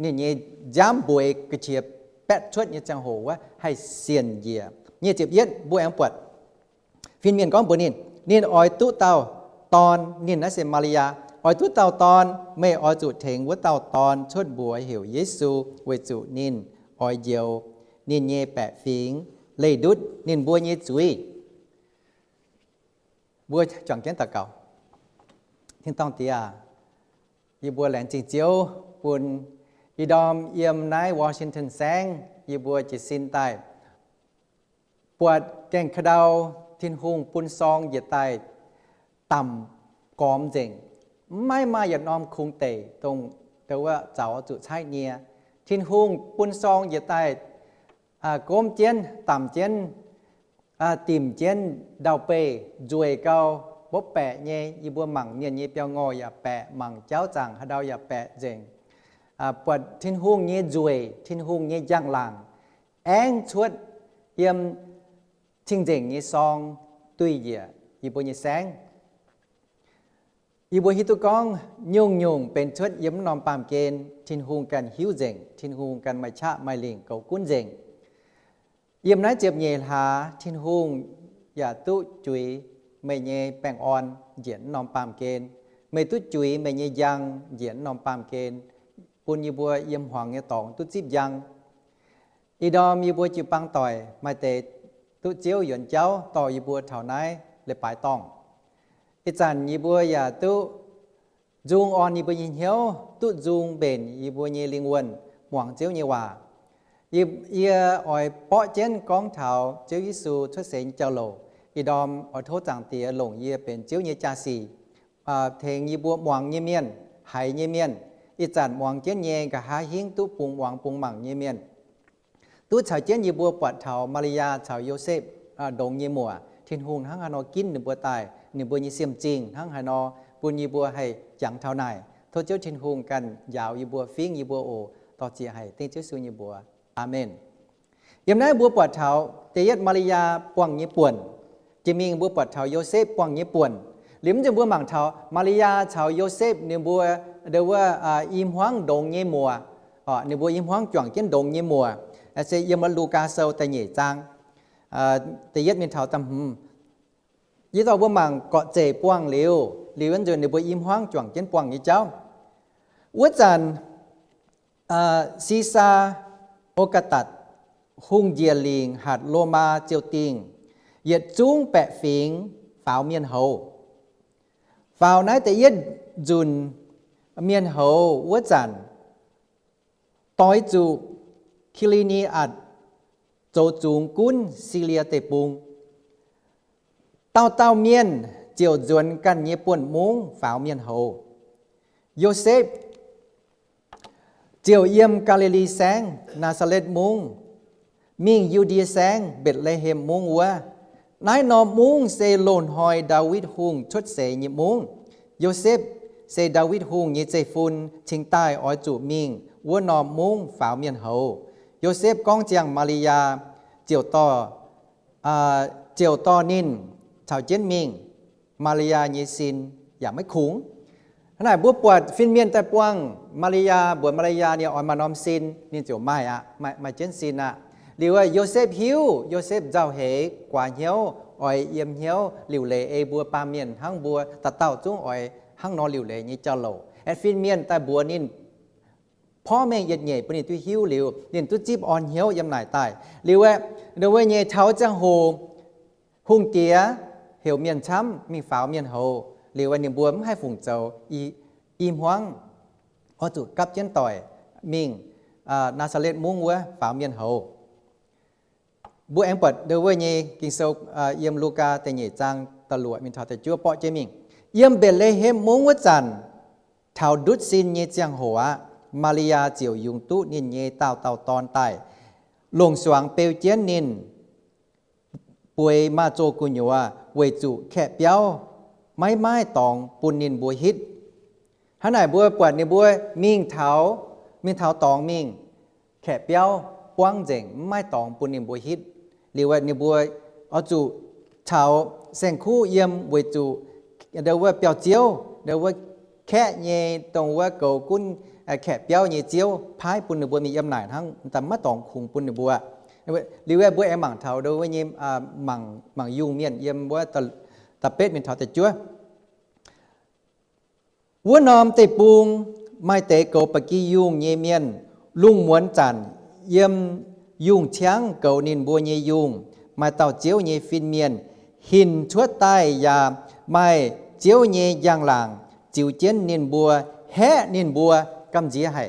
นี่ยี่ย้ำบวยกระเชียบแปะชดยี่จังโหว่าให้เซียนเจียยี่เจ็บเย็ดบวยอังปวดฟินเมียนก้องปุ่นนินอ้อยตู้เตาตอนนินนัสเซมาริยาอ้อยทุเต่าตอนไม่อ้อยจุเถงวัดเต่าตอนชดบัวเหี่ยวเยซูเวจุนินอ้อยเยียวนินเยแปะฟิงเลยดุดนินบัวเยจุยบัวจังเจนตะเก่าที่ต้องเตียยีบัวแหลนจิงเจียวปุ่นอีดอมเยี่ยมนายวอชิงตันแสงยีบัวจิสินใต้ปวดแกงขดาวทินหุงปุ่นซองเหยียดใต้ต่ำกอมเจงไม่มาอย่านอมคุงเตะตรงแต่ว่าเจ้าจุใช้เนียทินหุงปุ่นซองอย่าใต้ก้มเจียนต่ำเจียนติ่มเจียนดาวเปย์จวยเกาบ๊บแปะเย่ยีบัวหมั่งเมียนเย่เปียวงออย่าแปะหมั่งเจ้าจังฮะดาวอย่าแปะเจงปวดทินหุงเย่จวยทินหุงเย่ย่างหลังแองชวดเยี่ยมชิงเจงเย่ซองตุยเย่ยีบัวเย่แสงอีบัวฮิตุกองยุ่งเป็นชดยิ้มนอมปามเกณฑ์ทินหุงกันหิวเจงทินหุงกันไม่ชะไม่ลิงเกากุ้นเจงเยี่ยมนั้นเจ็บเยลหาทินหุงอย่าตุจุยไม่เยแป้งอ่อนเหยียนนอมปามเกณฑ์ไม่ตุจุยไม่เยยังเหยียนนอมปามเกณฑ์ปุ่นอีบัวเยี่ยมหวังเยตองตุจิบยังอีดอมอีบัวจิปังต่อยไม่เต tu chiếu yuan cháu tỏ y bùa thảo nái lệ bài tòng ít dàn y bùa ya tu dung on y bùa yin hiếu tu dung bền y bùa nhẹ linh quân hoàng chiếu nhẹ hòa y ỏi bỏ chén con thảo chiếu Giêsu xuất sinh châu lộ y đom ở thốt giảng tía lồng y bền chiếu nhẹ cha xì thèn y bùa hoàng nhẹ miên hải nhẹ miên ít dàn hoàng chén nhẹ cả hai hiến tu bùng hoàng bùng mảng nhẹ miên tu chào chén y bùa bọt thảo Maria chào Joseph đồng nhẹ mùa thiên hùng hăng hà nó kín nửa bùa tài nửa bùa nhẹ xiêm chinh hăng hà nó buồn y bùa hay chẳng thảo này thôi chiếu thiên hùngกันยาวy bùa phiến y bùa ổต่อเจียให้เต็งเจ้าสูญบัวอาเมนยามนั้นบัวปวดเท้าเตียดมาริยาปวงญี่ปุ่นจะมีบัวปวดเท้าโยเซฟปวงญี่ปุ่นหรือมันจะบัวหมั่งเท้ามาริยาเท้าโยเซฟเนี่ยบัวเดี๋ยวว่าอิมฮวงดงเงี้ยมัวเนี่ยบัวอิมฮวงจ่วงเจ้าดงเงี้ยมัวเสียยามลูกาเซลแต่เหย่จางเตียดมีเท้าตำยี่ต่อบัวหมั่งเกาะเจ๋ปวงเหลียวอันจนเนี่ยบัวอิมฮวงจ่วงเจ้าปวงยี่เจ้าวัดจันซีซาโอกาตัดหุ่งเยียลิงหัดโลมาเจียวติงเหยียดจุ้งแปะฟิงฝ่าวเมียนโฮฝ่าวนั้นแต่เย็ดจุนเมียนโฮวัดจันต้อยจูคิลินีอัดโจจุงกุนซิเลียเตปุงเต้าเมียนเจียวจวนกันเยี่ยป่วนมุงฝ่าวเมียนโฮโยเซฟเจียวเยี่ยมกาลิลีแสงนาซาเลตมุงมิงยูดีแสงเบ็ดเลเฮมมุงวัวนายนอมุงเซโลนหอยดาวิดฮุงชดเสยิมุงโยเซฟเซดาวิดฮุงยิเจฟุนชิงใต้ออยจูมิงวัวนอมุงฝ่าวเมียนเฮาโยเซฟก้องเจียงมาริยาเจียวต่อนินชาวเจนมิงมาริยาเยซินอย่าไม่ขุงขณะบัวปวดฟินเมียนแต่ปวงมาริยาบัวมาริยาเนี่ยออยมานอมซินนี่เจียวไม่ไม่เจนซินหรือว่าโยเซฟฮิวโยเซฟเจ้าเหกว่าเหี้ยวออยเยี่ยมเหี้ยวหลิวเลเอบัวปาเมียนทั้งบัวตะเต้าจุ้งออยทั้งนอหลิวเลนี่เจ้าโลแอดฟินเมียนแต่บัวนินพ่อแม่เย็ดเหย่ปนิตุฮิวหลิวนินตุจีบอ่อนเหี้ยวยำหน่ายตายหรือว่าเดี๋ยวเหย่เท้าจังโฮหุ่งเกียเหวเมียนช้ำมีฝาวเมียนโฮหรือว่านินบัวไม่ให้ฝุ่งเจ้าอีมหวังอจุดกับเจนต่อยมิงนาซาเลตมุงวัวฝาวเมียนโฮบัวเอ็งเปิดเดี๋ยวว่าเนี่ยกินโซเยี่ยมลูกาแต่เนี่ยจางตลวดมินทอแต่จั่วเปาะเจมิงเยี่ยมเบลเลเฮมมุงวัดจันเท่าดุดซินเนี่ยจังหัวมาริยาเจียวยุงตุนินเนี่ยเต่าตอนใต้หลงสว่างเปลวเจียนนินป่วยมาโจกุญยัวเวจุแค่เปียวไม้ตองปุนนินบัวฮิตฮันไหนบัวปวดเนี่ยบัวมิงเท้าตองมิงแค่เปียวปวงเจ๋งไม้ตองปุนนินบัวฮิตหรือว่าเนี่ยบัวเอาจุเท้าเส้นคู่เยี่ยมเวจุเดี๋ยวว่าเปียวเจียวเดี๋ยวว่าแค่เนี่ยตรงว่าเก่ากุ้นแค่เปียวเนี่ยเจียวพายปุนนินบัวมีเยี่ยมหน่ายทั้งแต่มาตองคุงปุนนินบัวหรือว่าบัวแอมหมั่งเท้าเดี๋ยวว่าเนี่ยหมั่งยุงเมียนเยี่ยมว่าตะเป็ดเป็นเท้าแต่จั่ววัวนอมเตปุงไม่เตเกาปกียุงเยเมียนลุงหมวนจันเยี่ยมยุงเชียงเกานินบัวเยยุงมาเต่าเจียวเยฟินเมียนหินชั่วใต้ยาไม่เจียวเยยางหลังจิวเจนนินบัวแห่นินบัวกำเจียให้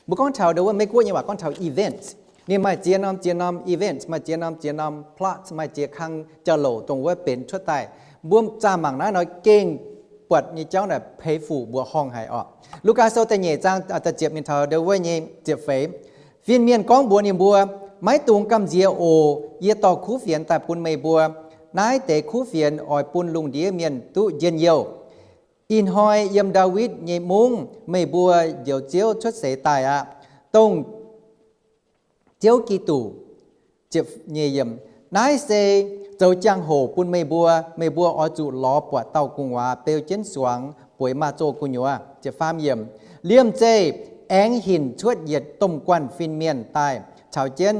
บุกก้อนเท้าเดี๋ยวว่าไม่กลัวยังว่าก้อนเท้าอีเวนต์นี่มาเจียนอมอีเวนต์มาเจียนอมพลอตมาเจียคังเจโลตรงว่าเป็นชั่วใต้บ่มจามังน้อยเก่งปวดนี่เจ้าเนี่ยเพย์ฝูบัวห้องหายออกลูกาโซแต่เนี่ยจางอาจจะเจ็บมินเทอเดี๋ยวว่าเนี่ยเจ็บเฟยฟินเมียนก้องบัวนี่บัวไม้ตุงกำเจียโอเยต่อคู่เฟียนแต่ปุนไม่บัวนายเตะคู่เฟียนอ่อยปุนลุงเดียเมียนตุเย็นเยียวอินหอยเยี่ยมดาวิดเยมุงไม่บัวเดี่ยวเจียวชดเสตายตรงเจียวกีตูเจ็บเยี่ยมนายเซเจ้าจังโหปุนไม่บัวอจุล้อปวดเต้ากุงวาเปลวเจนสวงป่วยมาโจกุญยัวเจ็บฟ้ามเยี่ยมเลี่ยมเจแองหินชวดเหยียดต้มกวนฟินเมียนใต้ชาวเจน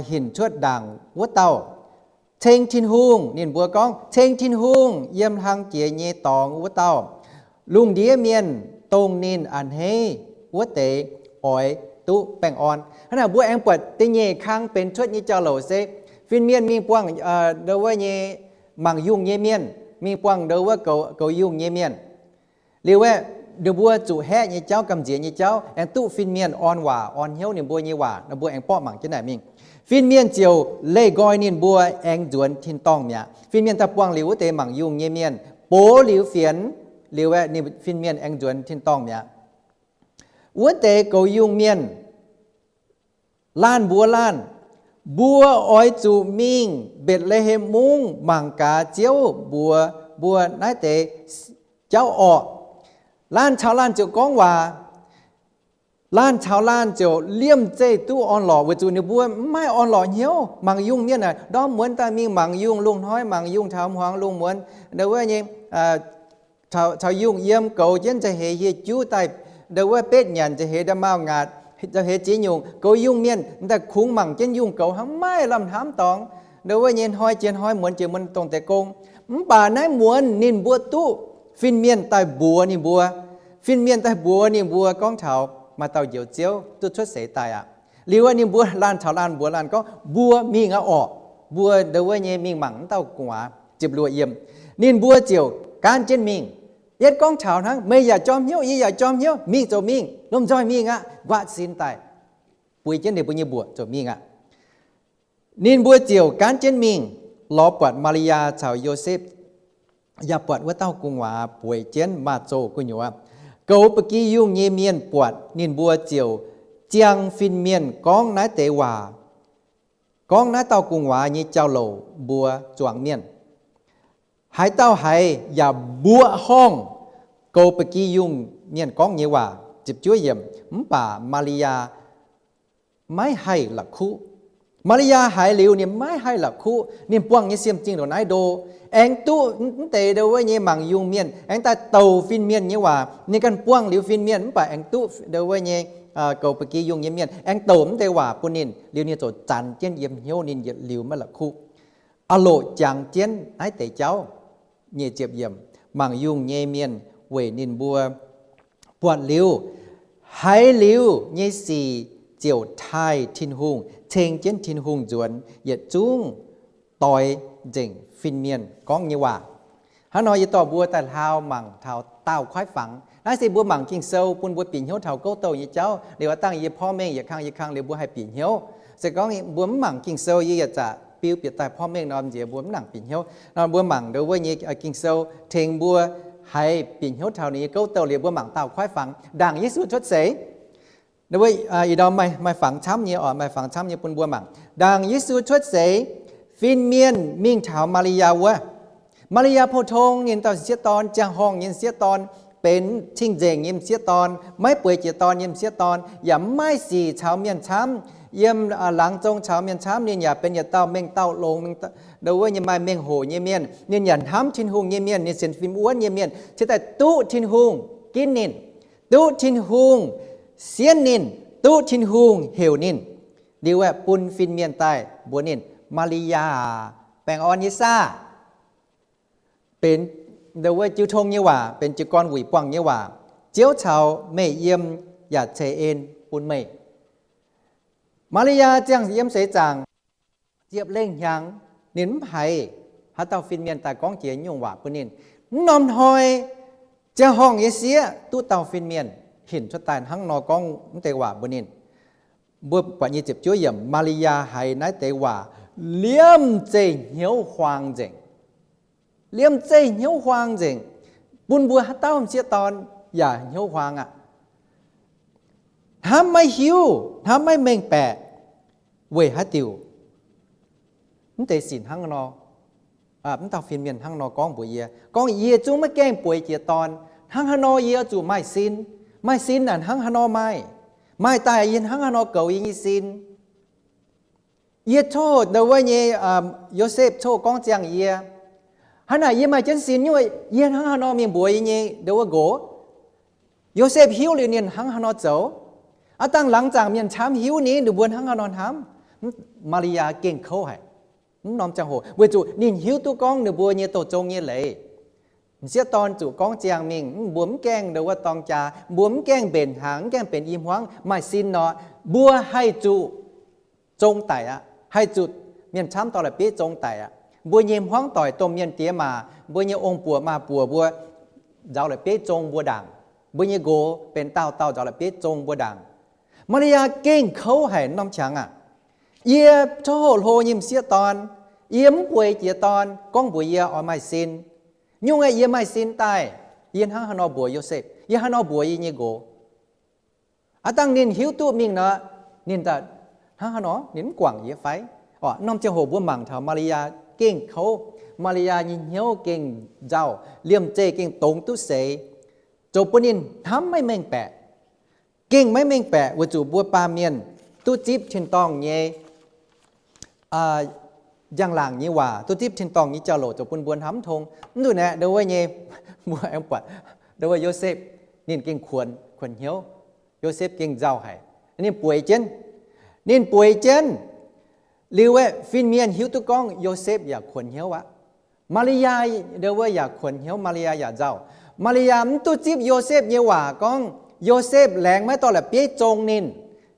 หินชวดด่างวัวเต้าเชงทินหุงนินบัวก้องเชงทินหุงเยี่ยมทางเกียเยตองวัวเต้าลุงเดียเมียนตรงนินอันเฮวัวเตอ๋อยตุแป้งอ่อนขณะบัวแองปวดตีเย่ข้างเป็นชวดยี่เจ้าเหล่าเซ phiên miên mi quang đâu với nhé mảng dung nhé miên mi quang đâu với cầu dung nhé miên liu ấy được bua chủ hẹ như cháu cầm dĩa như cháu anh tụ phiên miên on hòa on hiếu niệm bua như hòa nó bua anh bỏ mảng trên này mình phiên miên chiều lê gói niệm bua anh duẩn thiên tông nhá phiên miên tập quang liu tê mảng dung nhé miên bố liu phiến liu ấy niệm phiên miên anh duẩn thiên tông nhá uất tê cầu dung miên lan bua oi chủ minh biệt lê hem mung mảng cá chiếu bua nái tê cháu ọ lan chào lan chiều con hòa lan chào lan chiều liêm dây tu on lò với chủ nữ bua mai on lò nhiều mảng dung miên này đó muốn ta mi mảng dung luôn nói mảng dung chào hoàng luôn muốn đâu với nhỉ chào dung yếm cầu chânจะเหตุจูtại đâu vớiเป็ดnhànจะเหตุดำngạtจะเหตุจีnhung cầu dung miênแต่คุ้งmảng chân dung cầu hăng mai làm thám tòng đâu với nhìn hoi trên hoi muốn chỉ muốn tòngแต่công bà nãy muốn nín bua tu phiên miên tại bùa ni bùa phiên miên tại bùa ni bùa con chào mà tàu diệu chiếu tu xuất sẽ tài à liu ni bùa lan chào lan bùa lan có bùa mi ngã ọ bùa đâu với nhé mi mảng tàu quả chụp lụa yếm nín bùa chiều can trên mình yết con chào thằng màyอย่า chom hiếu yอย่า chom hiếu mi cho mi lom joy mi ngã quạt xin tài bùi trên để bùi như bùa cho mi ngã nín bùa chiều can trên mình ló quạt Maria chào Josephอย่าปวดว่าเต้ากุงว่าป่วยเจนมาโจกุญยวเกาปกี้ยุ่งเยเมียนปวดนินบัวเจียวเจียงฟินเมียนก้องน้าเตว่าก้องน้าเต้ากุงว่ายี่เจ้าโหลบัวจวงเมียนหายเต้าหายอย่าบัวห้องเกาปกี้ยุ่งเมียนก้องเยว่าจิบช่วยเยี่ยมป่ามาริยาไม่ให้หลักคู่มาริยาหายเหลวเนี่ยไม่ให้หลักคู่เนี่ยป้วงเนี่ยเสียมจริงหรือนายโดanh tu tề đâu với nhé mảng dùng miên anh ta tàu phim miên như hòa nên căn quang liu phim miên phải anh tu đâu với nhé cầu bậc kỳ dùng nhé miên anh tàu tề hòa pun nín liu nín tổ chán chiến yếm hiếu nín liu mới là khu alo chàng chiến ái tề cháu nhẹ chẹp yếm mảng dùng nhé miên về nín bùa quạt liu hái liu nhé xì chiều thai thiên hùng thèn chiến thiên hùng chuẩn yết chung tỏi dình phiên miên có như hòa hắn nói với tòa bùa tại thao mảng thao tao khoái phẳng nói gì bùa mảng kinh sâu bùn bùa biển hiếu thao câu tàu như cháu để tăng nhưพ่อแม่อย่าข้างเลยบùaให้biển hiếu sẽ có bùa mảng kinh sâu nhưจะพิวเปียแต่พ่อแม่นอนเจียบวมหนังปิ่นเหี้ยวนอนบวมหมั่งโดยว่านี่กิงโซเทงบัวให้ปิ่นเหี้ยวเท่านี้ก็เต่าเรียบวมหมั่งเต่าควายฝังดังยิ่งสุดชดเสยโดยว่าอีดอมไม่ฝังช้ำเนี่ยไม่ฝังช้ำเนี่ยปนบัวหมั่งดังยิ่งสุดชดเสยฟินเมียนมิ่งเท้ามาริยาวะมาริยาโพทงยินต่อเสียตอนจางห้องยินเสียตอนเป็นชิงเจงยิมเสียตอนไม่ป่วยเจตอนยิมเสียตอนอย่าไม่สีเท้าเมียนช้ำเยี่ยมหลังจงชาวเมียนช้ำเนี่ยอย่าเป็นอย่าเต้าเม่งเต้าลงโดยว่าอย่าไม่เม่งโหเยี่ยเมียนเนี่ยอย่าทำชินหุงเยี่ยเมียนเนี่ยเส้นฟิล์มอ้วนเยี่ยเมียนใช่แต่ตู้ชินหุงกินนินตู้ชินหุงเสียนนินตู้ชินหุงเหวนินดีว่าปุนฟินเมียนใต้บัวนินมาริยาแปลงออนยิซ่าเป็นโดยว่าจิ้วทงเนี่ยว่าเป็นจิ้วก้อนหวีปวังเนี่ยว่าเจียวชาวไม่เยี่ยมอย่าเชเอ็นปุนไม่มาริยาเจียงเยี่ยมเสจางเจียบเล่งยังนินไผ่ฮัตเตาฟินเมียนตากองเจียยงว่าปุนินนอมหอยเจ้าห้องเอเชียตู้เตาฟินเมียนเห็นชดตายทั้งนอกองเตว่าปุนินบัวปัญญาเจ็บช่วยเยี่ยมมาริยาให้นายเตว่าเลี้ยมเจเหนียวควางเจงเลี้ยมเจเหนียวควางเจงบุญบัวฮัตเต้าเสียตอนอย่าเหนียวควางอ่ะทำไม่หิวทำไม่เม่งแปะเวฮัตติวมันเตสินทั้งนอมันต่อฟินเมียนทั้งนอกองบุยเยกองเยจุ้งไม่แกล้งป่วยเจียตอนทั้งฮานอเยจู่ไม่ซินนั่นทั้งฮานอไม่ตายยินทั้งฮานอเก่ายิงซินเยโชดเดว่าเยโยเซฟโชกองเจียงเยฮันน่ะเยมาจันซินด้วยเยทั้งฮานอมีบัวเยเดว่าโกโยเซฟหิวเลยเนี่ยทั้งฮานอเจ้าตั้งหลังจากเมียนช้ำหิวนี้ดูบวนทั้งฮานอทำมาริยาเก่งเขาให้น้อมจังโหเวจูนินหิวตัวกองดูบัวเยโตจงเยเลยเสียตอนจู่กองเจียงมิงบวมแกงเดว่าตองจาบวมแกงเป็นหางแกงเป็นอิ่มหวังไม่ซินเนาะบัวให้จู่จงไต่อะให้จุด เมียนช้ำต่อละเปี้ยจงไต่อะบัวเยี่ยมห้องต่อยต้มเมียนเตี้ยมาบัวเยี่ยองปัวมาปัวบัวเจ้าละเปี้ยจงบัวด่างบัวเยี่ยโกเป็นเต้าเจ้าละเปี้ยจงบัวด่างมาริยาเก่งเขาให้น้องช้างอ่ะเยี่ยโชโหยิมเสียตอนเยี่ยมป่วยเจียตอนก้องบัวเยี่ยออกไม่สินยุ่งไอเยี่ยไม่สินตายเยี่ยห้างฮานอบัวโยเซฟเยี่ยฮานอบัวเยี่ยโกอาตั้งนินหิวตู้มิงเนาะนินแต่ห้างฮานอนินกว่างเยี่ยไฟอ๋อน้องเจ้าโหบัวมังเถามาริยาเก่งเขามาริยายิงเหี้ยวเก่งเจ้าเลี่ยมเจเก่งตรงตุ้เสยโจปนินทำไม่เม่งแปะเก่งไม่เม่งแปะวัจูบัวปาเมียนตู้จิ๊บเช่นตองเย่ยังหลังนี้ว่าตู้จิ๊บเช่นตองนี้เจ้าโหลโจปนบวนทำทงดูนะเดี๋ยวว่าเย่บัวแอมปัดเดี๋ยวว่าโยเซฟนินเก่งควรเหี้ยวโยเซฟเก่งเจ้าให้นี่ป่วยเจนนินป่วยเจนหรือว่าฟินเมียนหิวตุกองโยเซฟอยากขวนเหี้ยววะมาริยาเดี๋ยวว่าอยากขวนเหี้ยวมาริยาอยากเจ้ามาริยามตุจิบโยเซฟเยว่ากองโยเซฟแหลงไม่ต่อแหละเปี้ยจงนิน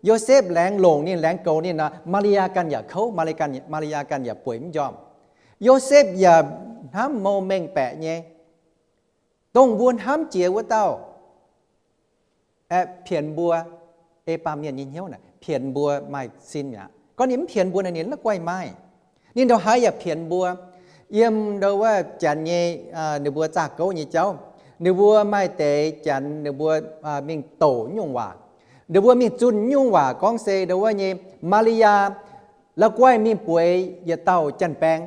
โยเซฟแหลงหลงนินแหลงเกานินนะมาริยากันอยากเขามาริยากันอยากป่วยไม่ยอมโยเซฟอย่าทำโมเมงแปะเนี่ยต้องบวนทำเจียวว่าเต้าเพียนบัวปามเมียนยินเหี้ยวน่ะเพียนบัวไม่สิ้นเนี่ยก็นิ่มเพียนบัวในนี้แล้วกล้วยไม้นี่เราหายอย่าเพียนบัวเยี่ยมเราว่าจันเย่เนื้อบัวจากเก้าเนี่ยเจ้าเนื้อบัวไม่เตะจันเนื้อบัวมิงโตยุ่งว่าเนื้อบัวมิงจุนยุ่งว่ากองเซเดี๋ยวว่าเนี่ยมาริยาแล้วกล้วยมิงป่วยอย่าเต้าจันแปง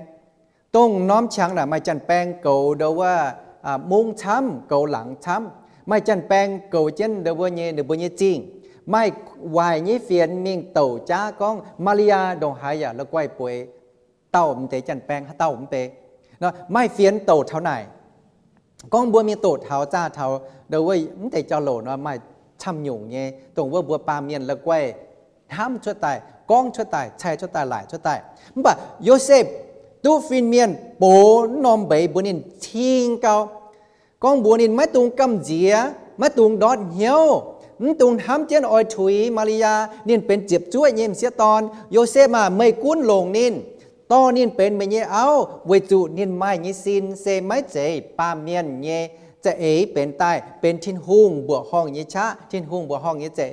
ต้องน้อมช้างน่ะไม่จันแปงเก่าเดี๋ยวว่ามุงช้ำเก่าหลังช้ำไม่จันแปงเก่าเจนเดี๋ยวว่าเนี่ยจริงไม่วายนี้เฟียนมิงเต่าจ้ากองมาริยาดงหายแล้วกล้วยป่วยเต่ามันเตะจันแปงเต่ามันเตะเนาะไม่เฟียนเต่าเท่าไหนกองบัวมีโตเท้าจ้าเท้าเดี๋ยวว่ามันเตะเจ้าโหลเนาะไม่ช่ำหยุ่งเงี้ยตรงว่าบัวปาเมียนแล้วกล้วยห้ามช่วยตายกองช่วยตายชายช่วยตายหลายช่วยตายมันบอกโยเซฟตูฟินเมียนโปนอมใบบัวนินทิ้งเกากองบัวนินไม่ตรงกำเจียไม่ตรงดอดเหี้ยวตุงทำเจนออยถุยมาริยานินเป็นเจ็บช่วยเยี่ยมเสียตอนโยเซฟมาไม่กุ้นลงนินตอนนินเป็นไม่เย่เอาเวจูนินไม่ยิสินเซไม่เจปาเมียนเย่จะเป็นใต้เป็นทินหุ่งบวกห้องเยชะทินหุ่งบวกห้องเยจะ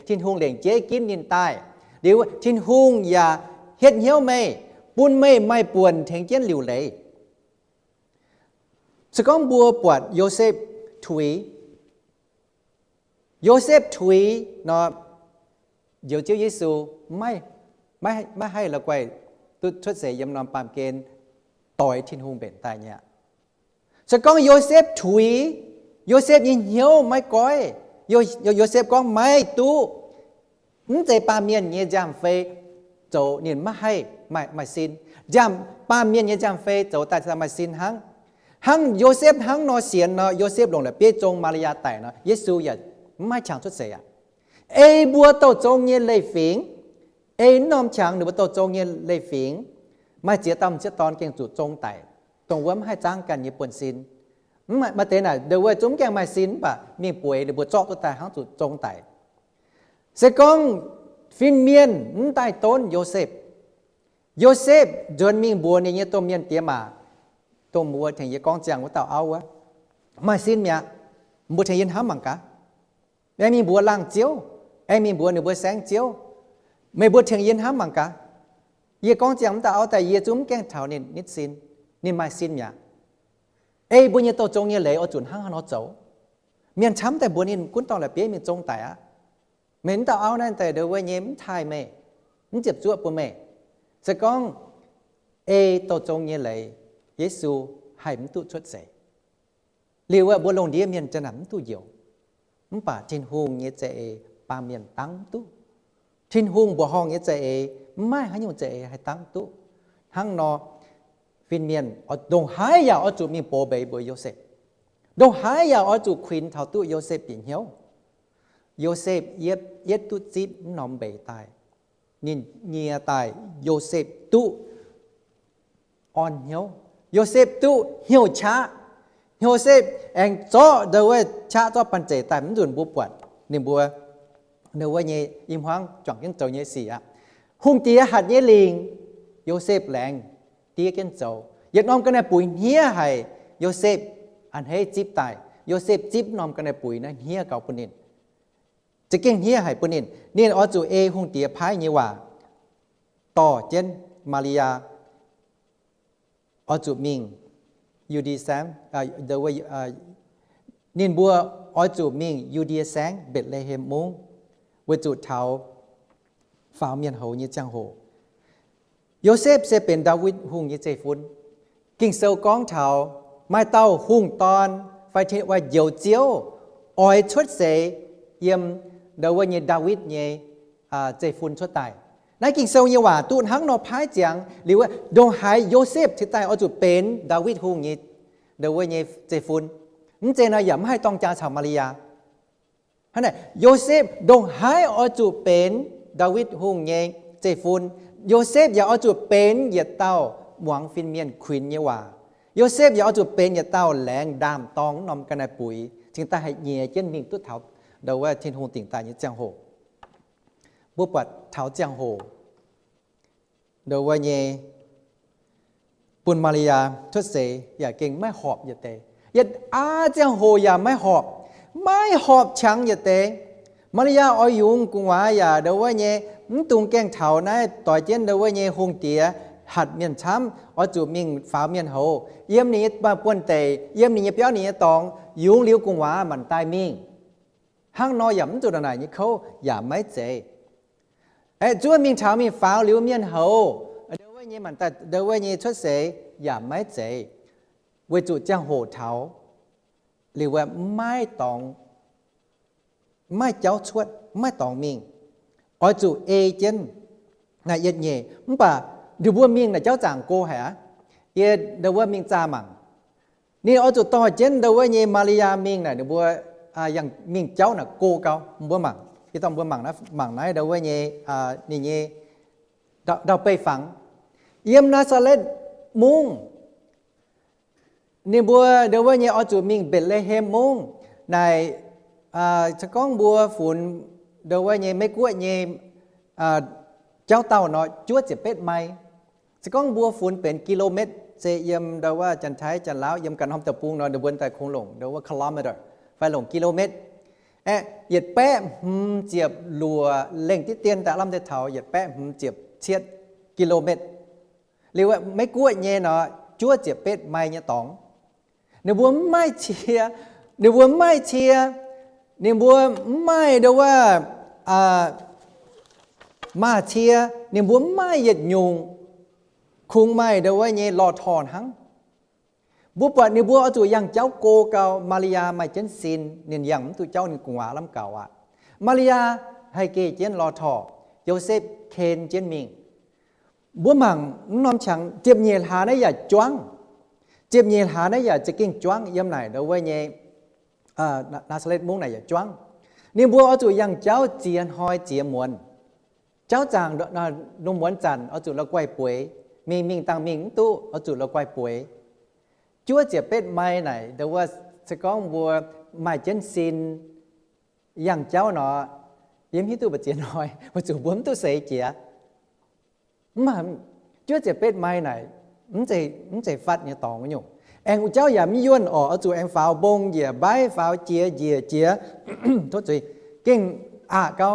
ทินหุ่งเหล่งเจ๊กินนินใต้เดี๋ยวทินหุ่งอย่าเฮ็ดเหี้ยวไม่ปุ่นไม่ป่วนเทงเจนหลิวเลยสกองบัวปวดโยเซฟถุยโยเซฟถุยเนาะเดี๋ยวเจ้าเยซูไม่ให้เราไกวตุชดเสียยำนอนปามเกณฑ์ต่อยทิ้งหงเป็นตายเนี่ยสกองโยเซฟถุยโยเซฟยิงเหี้ยวไม่ก้อยโยเซฟก้องไม่ตู้นั่นใจปามเมียนเนี่ยจำเฟยโจเนี่ยไม่ให้ไม่สินจำปามเมียนเนี่ยจำเฟยโจแต่จะไม่สินหังโยเซฟหังนอเสียนเนาะโยเซฟลงเลยเปี้ยจงมาริยาแต่เนาะเยซูอย่าไม่ช่างชุดเสียบัวโตจงเย็นเลยฝิงน้อมช่างหรือว่าโตจงเย็นเลยฝิงไม่เจียตำเจียตอนเก่งจุดจงไต่ตรงว่าไม่ให้จ้างกันญี่ปุ่นสินมาเตน่ะเดี๋ยวว่าจุ้มแกงไม่สินปะมีป่วยหรือบัวเจาะตัวแต่ห้างจุดจงไต่เสกองฟินเมียนใต้ต้นโยเซฟจนมีบัวในเงี้ยตัวเมียนเตี้ยมาตัวบัวถึงยี่กองจังว่าเต่าเอาวะไม่สินเมียบัวถึงยินห้ามมังกะไอ้มีบัวล่างเจียวไอ้มีบัวหนึ่งบัวแสงเจียวไม่บัวถึงยินห้ามมังกะยี่กองจังว่าเต่าเอาแต่ยี่จุ้มแกงเท่านี่นิดสินนี่ไม่สินเมียบัวเนี่ยโตจงเนี่ยเลยเอาจุนห้างเขาโจเมียนช้ำแต่บัวนี่กุ้นตอนแหละเปี้ยมีจงแต่อะเหม็นเต่าเอานั่นแต่เดี๋ยวว่าเยี่ยมไทยไม่มันเจ็บจ้วปวดไม่สกองโตจงเนี่ยเลยเยซูให้มันตุชดเสยเรียกว่าบัวลงเดียเมียนจะหนำตุเหี่ยวมันป่าทินหงเนี่ยจะปาเมียนตั้งตุทินหงบัวห้องเนี่ยจะไม่ให้ยงจะให้ตั้งตุทั้งนอฟินเมียนดงหายยาจุมีโปเบย์บัวโยเซฟดงหายยาจุควินเท่าตุโยเซฟปิ่นเหี่ยวโยเซฟเย็ดตุจิบนอมเบย์ตายนินเงียตายโยเซฟตุอ่อนเหี่ยวโยเซฟตุเหี่ยวช้าโยเซฟเองจ่อเดว่าช้าจ่อปันเจแต่มันดุนบัวปวดนี่บัวเดว่าเนี่ยยิ้มห้างจ่องยังเจ้าเนี่ยเสียหุ่มเตี้ยหัดเนี่ยลิง โยเซฟแหลงเตี้ยกันเจ้ายัดน้อมกันในปุ๋ยเฮียให้โยเซฟอันให้จิบตายโยเซฟจิบน้อมกันในปุ๋ยนะเฮียเก่าปุ่นนินจะเก่งเฮียให้ปุ่นนินนี่อจูเอหงเตียพายเยว่าต่อเจนมาริยาอจูมิงยูดีแซมเดว่านินบัวอจูมิงยูดีแซงเบ็ดเลเฮมมุงวจูเท้าฝ่าเมียนโหยี่จังโหโยเซฟจะเป็นดาวิดหุงยี่เจฟุนกิ่งเซลก้องเท้าไม่เต้าหุงตอนไฟเทว่าเยียวเจียวออยชดเสยเยี่ยมเดว่ายี่ดาวิดยี่เจฟุนชดตายในกิ่งเซลยี่ว่าตูนหังนอพายเจียงหรือว่าดงหายโยเซฟที่ตายเอาจุดเป็นดาวิดหุงยี่เดว่ายี่เจฟุนนั่นเจน่าอย่าไม่ให้ต้องจ่าชาวมาริยาฮะเนี่ยโยเซฟดงหายเอาจุดเป็นดาวิดหุงยี่เจฟุนโยเซฟอย่าเอาจุดเป็นเหยียดเต้าหวังฟินเมียนควินยี่ว่าโยเซฟอย่าเอาจุดเป็นเหยียดเต้าแหลงดามตองนอมกันในปุ๋ยจึงตาให้เหยียดเจนมิงตุ้ดเท้าเดาว่าทินหงติ่งตายยี่จังโหบุปผาเท้าจังโหเดาว่ายี่ปุนมาริยาทุเสยอย่าเก่งไม่หอบอย่าเตะอย่าจังโหอย่าไม่หอบชังอย่าเตะมาริยาอายุงกุงวาอย่าเดาว่ายี่ตุงแกงเท้านะต่อยเจนเดาว่ายี่หงเตียหัดเมียนช้ำจูมิงฟ้าเมียนโหเยี่ยมนี้มาป่วนเตยเยี่ยมนี้เปียวนี้ตองยุงเลี้ยวกุงวามันตายมิงห้างนอหย่ำจุดไหนนี่เขาอย่าไม่เจจวนมิงเช้ามีฟ้าเลี้ยวเมียนโหเดาว่ายี่มันแต่เดาว่ายี่ชดเสยอย่าไม่เจเวจุจังโหเท้าหรือว่าไม่ต้องไม่เจ้าชวดไม่ต้องมิงจูเอเจนนายเย็ดเย่มั้งป่ะดูบัวมิงนายเจ้าจางโกหะเย็ดดูบัวมิงจามังนี่จูต่อเจนดูว่าเย่มาริยามิงน่ะดูบัวอย่างมิงเจ้าน่ะโกเกาบัวมังที่ต้องบัวมังนะมังไหนดูว่าเย่นี่เย่เราไปฝังเยี่ยมนาซาเลตมุงนี่บัวดูว่าเย่จูมิงเบลเลเฮมมุงในจะก้องบัวฝุ่นเดี๋ยวว่าเย่ไม่กลัวเย่เจ้าเต่าเนาะชั่วเจ็บเป็ดไหมจะก้องบัวฝุ่นเป็นกิโลเมตรเสียมเดี๋ยวว่าจันท้ายจันล้าวยำกันห้องตะปูงเนาะเดี๋ยวบนแต่คงหลงเดี๋ยวว่ากิโลเมตรไฟหลงกิโลเมตรเหยียดแปะเจียบลัวเล่งที่เตียนแต่ลำเตเถาเหยียดแปะเจียบเชียดกิโลเมตรเรียกว่าไม่กลัวเย่เนาะชั่วเจ็บเป็ดไหมเนี่ยตองเดี๋ยวบัวไม่เชียเดี๋ยวบัวไม่เชียนี่บัวไม่เดี๋ยวว่ามาเชียนี่บัวไม่เหยียดยุงคุงไม่เดี๋ยวว่าเนี่ยรอถอนหังบัวปะนี่บัวเอาตัวอย่างเจ้าโกเกามาริยาไม่เจนซินเนี่ยอย่างตัวเจ้านี่กุงหวาลำเก่าอ่ะมาริยาให้เกเจนรอถอโยเซฟเคนเจนมิงบัวมังน้อมฉังเจ็บเหยียดหาได้อย่าจ้วงเจ็บเหยียดหาได้อย่าจะกิ้งจ้วงย่ำไหนเดี๋ยวว่าเนี่ยนาซาเลตมุ้งไหนอย่าจ้วงนี่บัวเอาจุยังเจ้าเจียนหอยเจียมวนเจ้าจางนมวนจันเอาจุละกวยป่วยมีมิงตังมิงตู้เอาจุละกวยป่วยชั่วเจียเป็ดไม้ไหนแต่ว่าสก้องบัวไม้เจนซินยังเจ้าเนาะยิ้มที่ตู้บัดเจียนหอยบัดจุบุ้มตู้เสียเจียมาชั่วเจียเป็ดไม้ไหนมันจะฟัดเนี่ยตองกันอยู่เองอุเจ้าอย่ามีย้วนอ๋อเอาจู่เองฝ่าวบงเหยียบใบฝ่าวเจียโทษจีเก่งเกา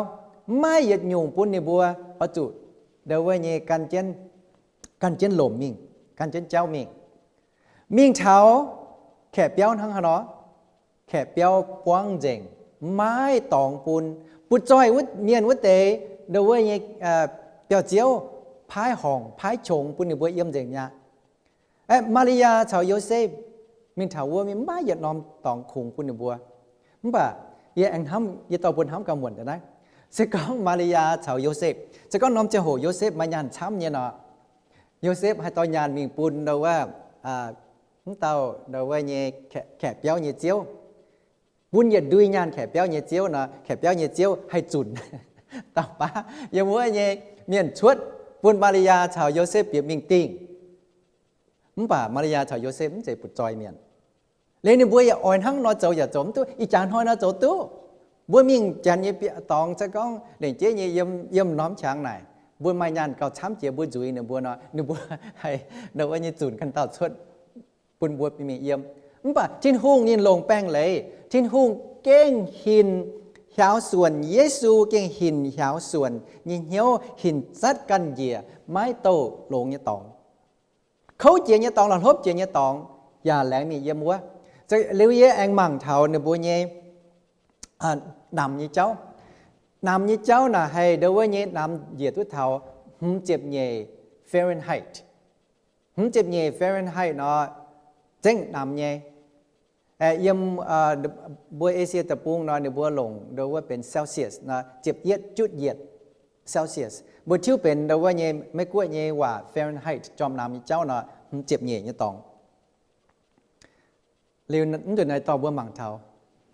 ไม่เหยียดหยุ่งปุ่นในบัวเอาจู่เดี๋ยวว่าเนี่ยกันเจนหล่มมิงกันเจนเจ้ามิงเท้าแขกเปี้ยวทั้งหนอแขกเปี้ยวปวงเจงไม้ตองปุ่นจอยวุ้เมียนวุ้เตเดี๋ยวว่าเนี่ยเปี้ยวเจียวพายห่องพายชงปุ่นในบัวเยี่ยมเจงเนี่ยมาริยาชาวโยเซฟมินถาวว่ามีไม่หยัดนอมตองคงปุ่นบัวมั้งป่ะยี่อังทำยี่ต่อปุ่นทำกำมวลแต่นะเสก้องมาริยาชาวโยเซฟเสก้องน้อมเจ้าโหโยเซฟมายันช้ำเนี่ยเนาะโยเซฟให้ต่อยานมิงปุ่นเดาว่าเต่าเดาว่าเนี่ยแขกเปี้ยวเนี่ยเจียวบุญหยัดดุยยานแขกเปี้ยวเนี่ยเจียวเนาะแขกเปี้ยวเนี่ยเจียวให้จุนต่อป้าอย่างว่าเนี่ยเมียนชุดปุ่นมาริยาชาวโยเซฟเปียบมิงติงมั้งป่ะมาริยาชาวโยเซฟมันจะปุดจอยเมียนเลยในบัวอย่าอ่อนทั้งนอเจ้าอย่าจมตู้อีจานห้อยนอเจ้าตู้บัวมิงจานยี่เปียตองจะก้องเด่นเจ๊ยี่ยมน้อมช้างไหน บัวไม่ยันเกาช้ำเจียบัวจุยเนี่ยบัวเนาะเนี่ยบัวให้เดี๋ยววันนี้จุนกันต่อชดปุ่นบัวปีมีเยี่ยมมั้งป่ะทิ้นหุ่งนี่ลงแป้งเลยทิ้นหุ่งเก่งหินเหี่ยวส่วนเยซูเก่งหินเหี่ยวส่วนยิงเหี่ยวหินซัดกันเหยียไม้โตลงเนี่ยตองเขาเจียเนี่ยตองหลังทบเจียเนี่ยตองอย่าแหลงมีเยี่ยมวัวจะเลี้ยวเยอังมั่งเท่าเนี่ยบัวเนี่ยนำเนี่ยเจ้านำเนี่ยเจ้าน่ะให้เดี๋ยววันนี้นำเหยียดตัวเท่าหุ่นเจ็บเนี่ยฟาเรนไฮต์หุ่นเจ็บเนี่ยฟาเรนไฮต์เนาะเจ๊งนำเนี่ยยังบัวเอเชียตะปุงนอนในบัวหลงโดยว่าเป็นเซลเซียสนะเจ็บเยียดจุดเยียดเซลเซียสบัวชื่อเป็นโดยว่าเนี่ยไม่กลัวเนี่ยว่าฟาเรนไฮต์จอมน้ำเจ้าเนาะเจ็บเนี่ยตองเร็วนั้นจุดในต่อบัวหมั่งเท้า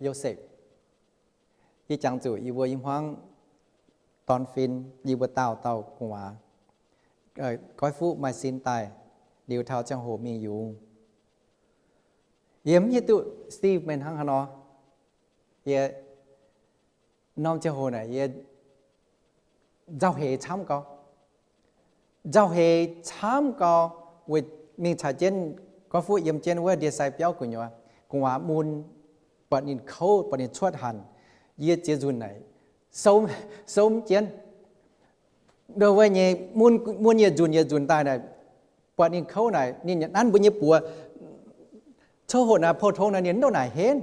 โยเซฟยี่จังจู่ยี่บัวยิ้มห้างตอนฟินยี่บัวเต่ากัวก้อยฟูมาซินตายเดียวเท้าจังโหมีอยู่เยี่ยมยี่ตุสตีฟเป็นทั้งฮานอเย่น้องเจ้าโหน่ะเย่เจ้าเหช้ำก็เจ้าเหช้ำก็วิมีชาเจนก็ฟูเยี่ยมเจนว่าเดียไซเปียวกุญวะกัวมูลปนินเขาปนินชวดหันเยี่ยเจจุนไหนส้มเจนโดยว่าเนี่ยมูลเยี่ยจุนตายไหนปนินเขาไหนนี่นั่นบุญเยี่ยปัวเท่าหัวหน้าพอทงนั่นเนี่ยโดนไหนเห็น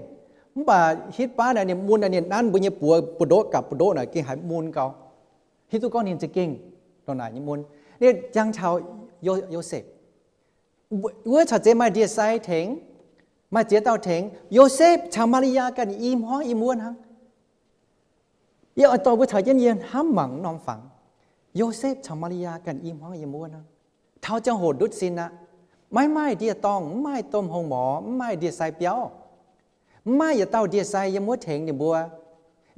มั้งป่าฮิตป้าเนี่ยมูลเนี่ยนั่นบุญเยี่ยปัวปุโดกับปุโดน่ะกินหายมูลเขาฮิตตุก้อนเนี่ยจะเก่งโดนไหนยี่มูลเนี่ยยังชาวโยเซฟว่าชาวเจมาเดียไซเถงมาเจียเต้าเถงโยเซฟชาวมาริยากันอิมห้องอิมวนฮังเยอะตัวผู้ชายเย็นห้ามหมังนอนฝังโยเซฟชาวมาริยากันอิมห้องอิมวนฮังเท้าจะโหดดุสินะไม่เดียตองไม่ต้มหงหมอไม่เดียไซเปียวไม่อย่าเต้าเดียไซยมัวเถงเนี่ยบัว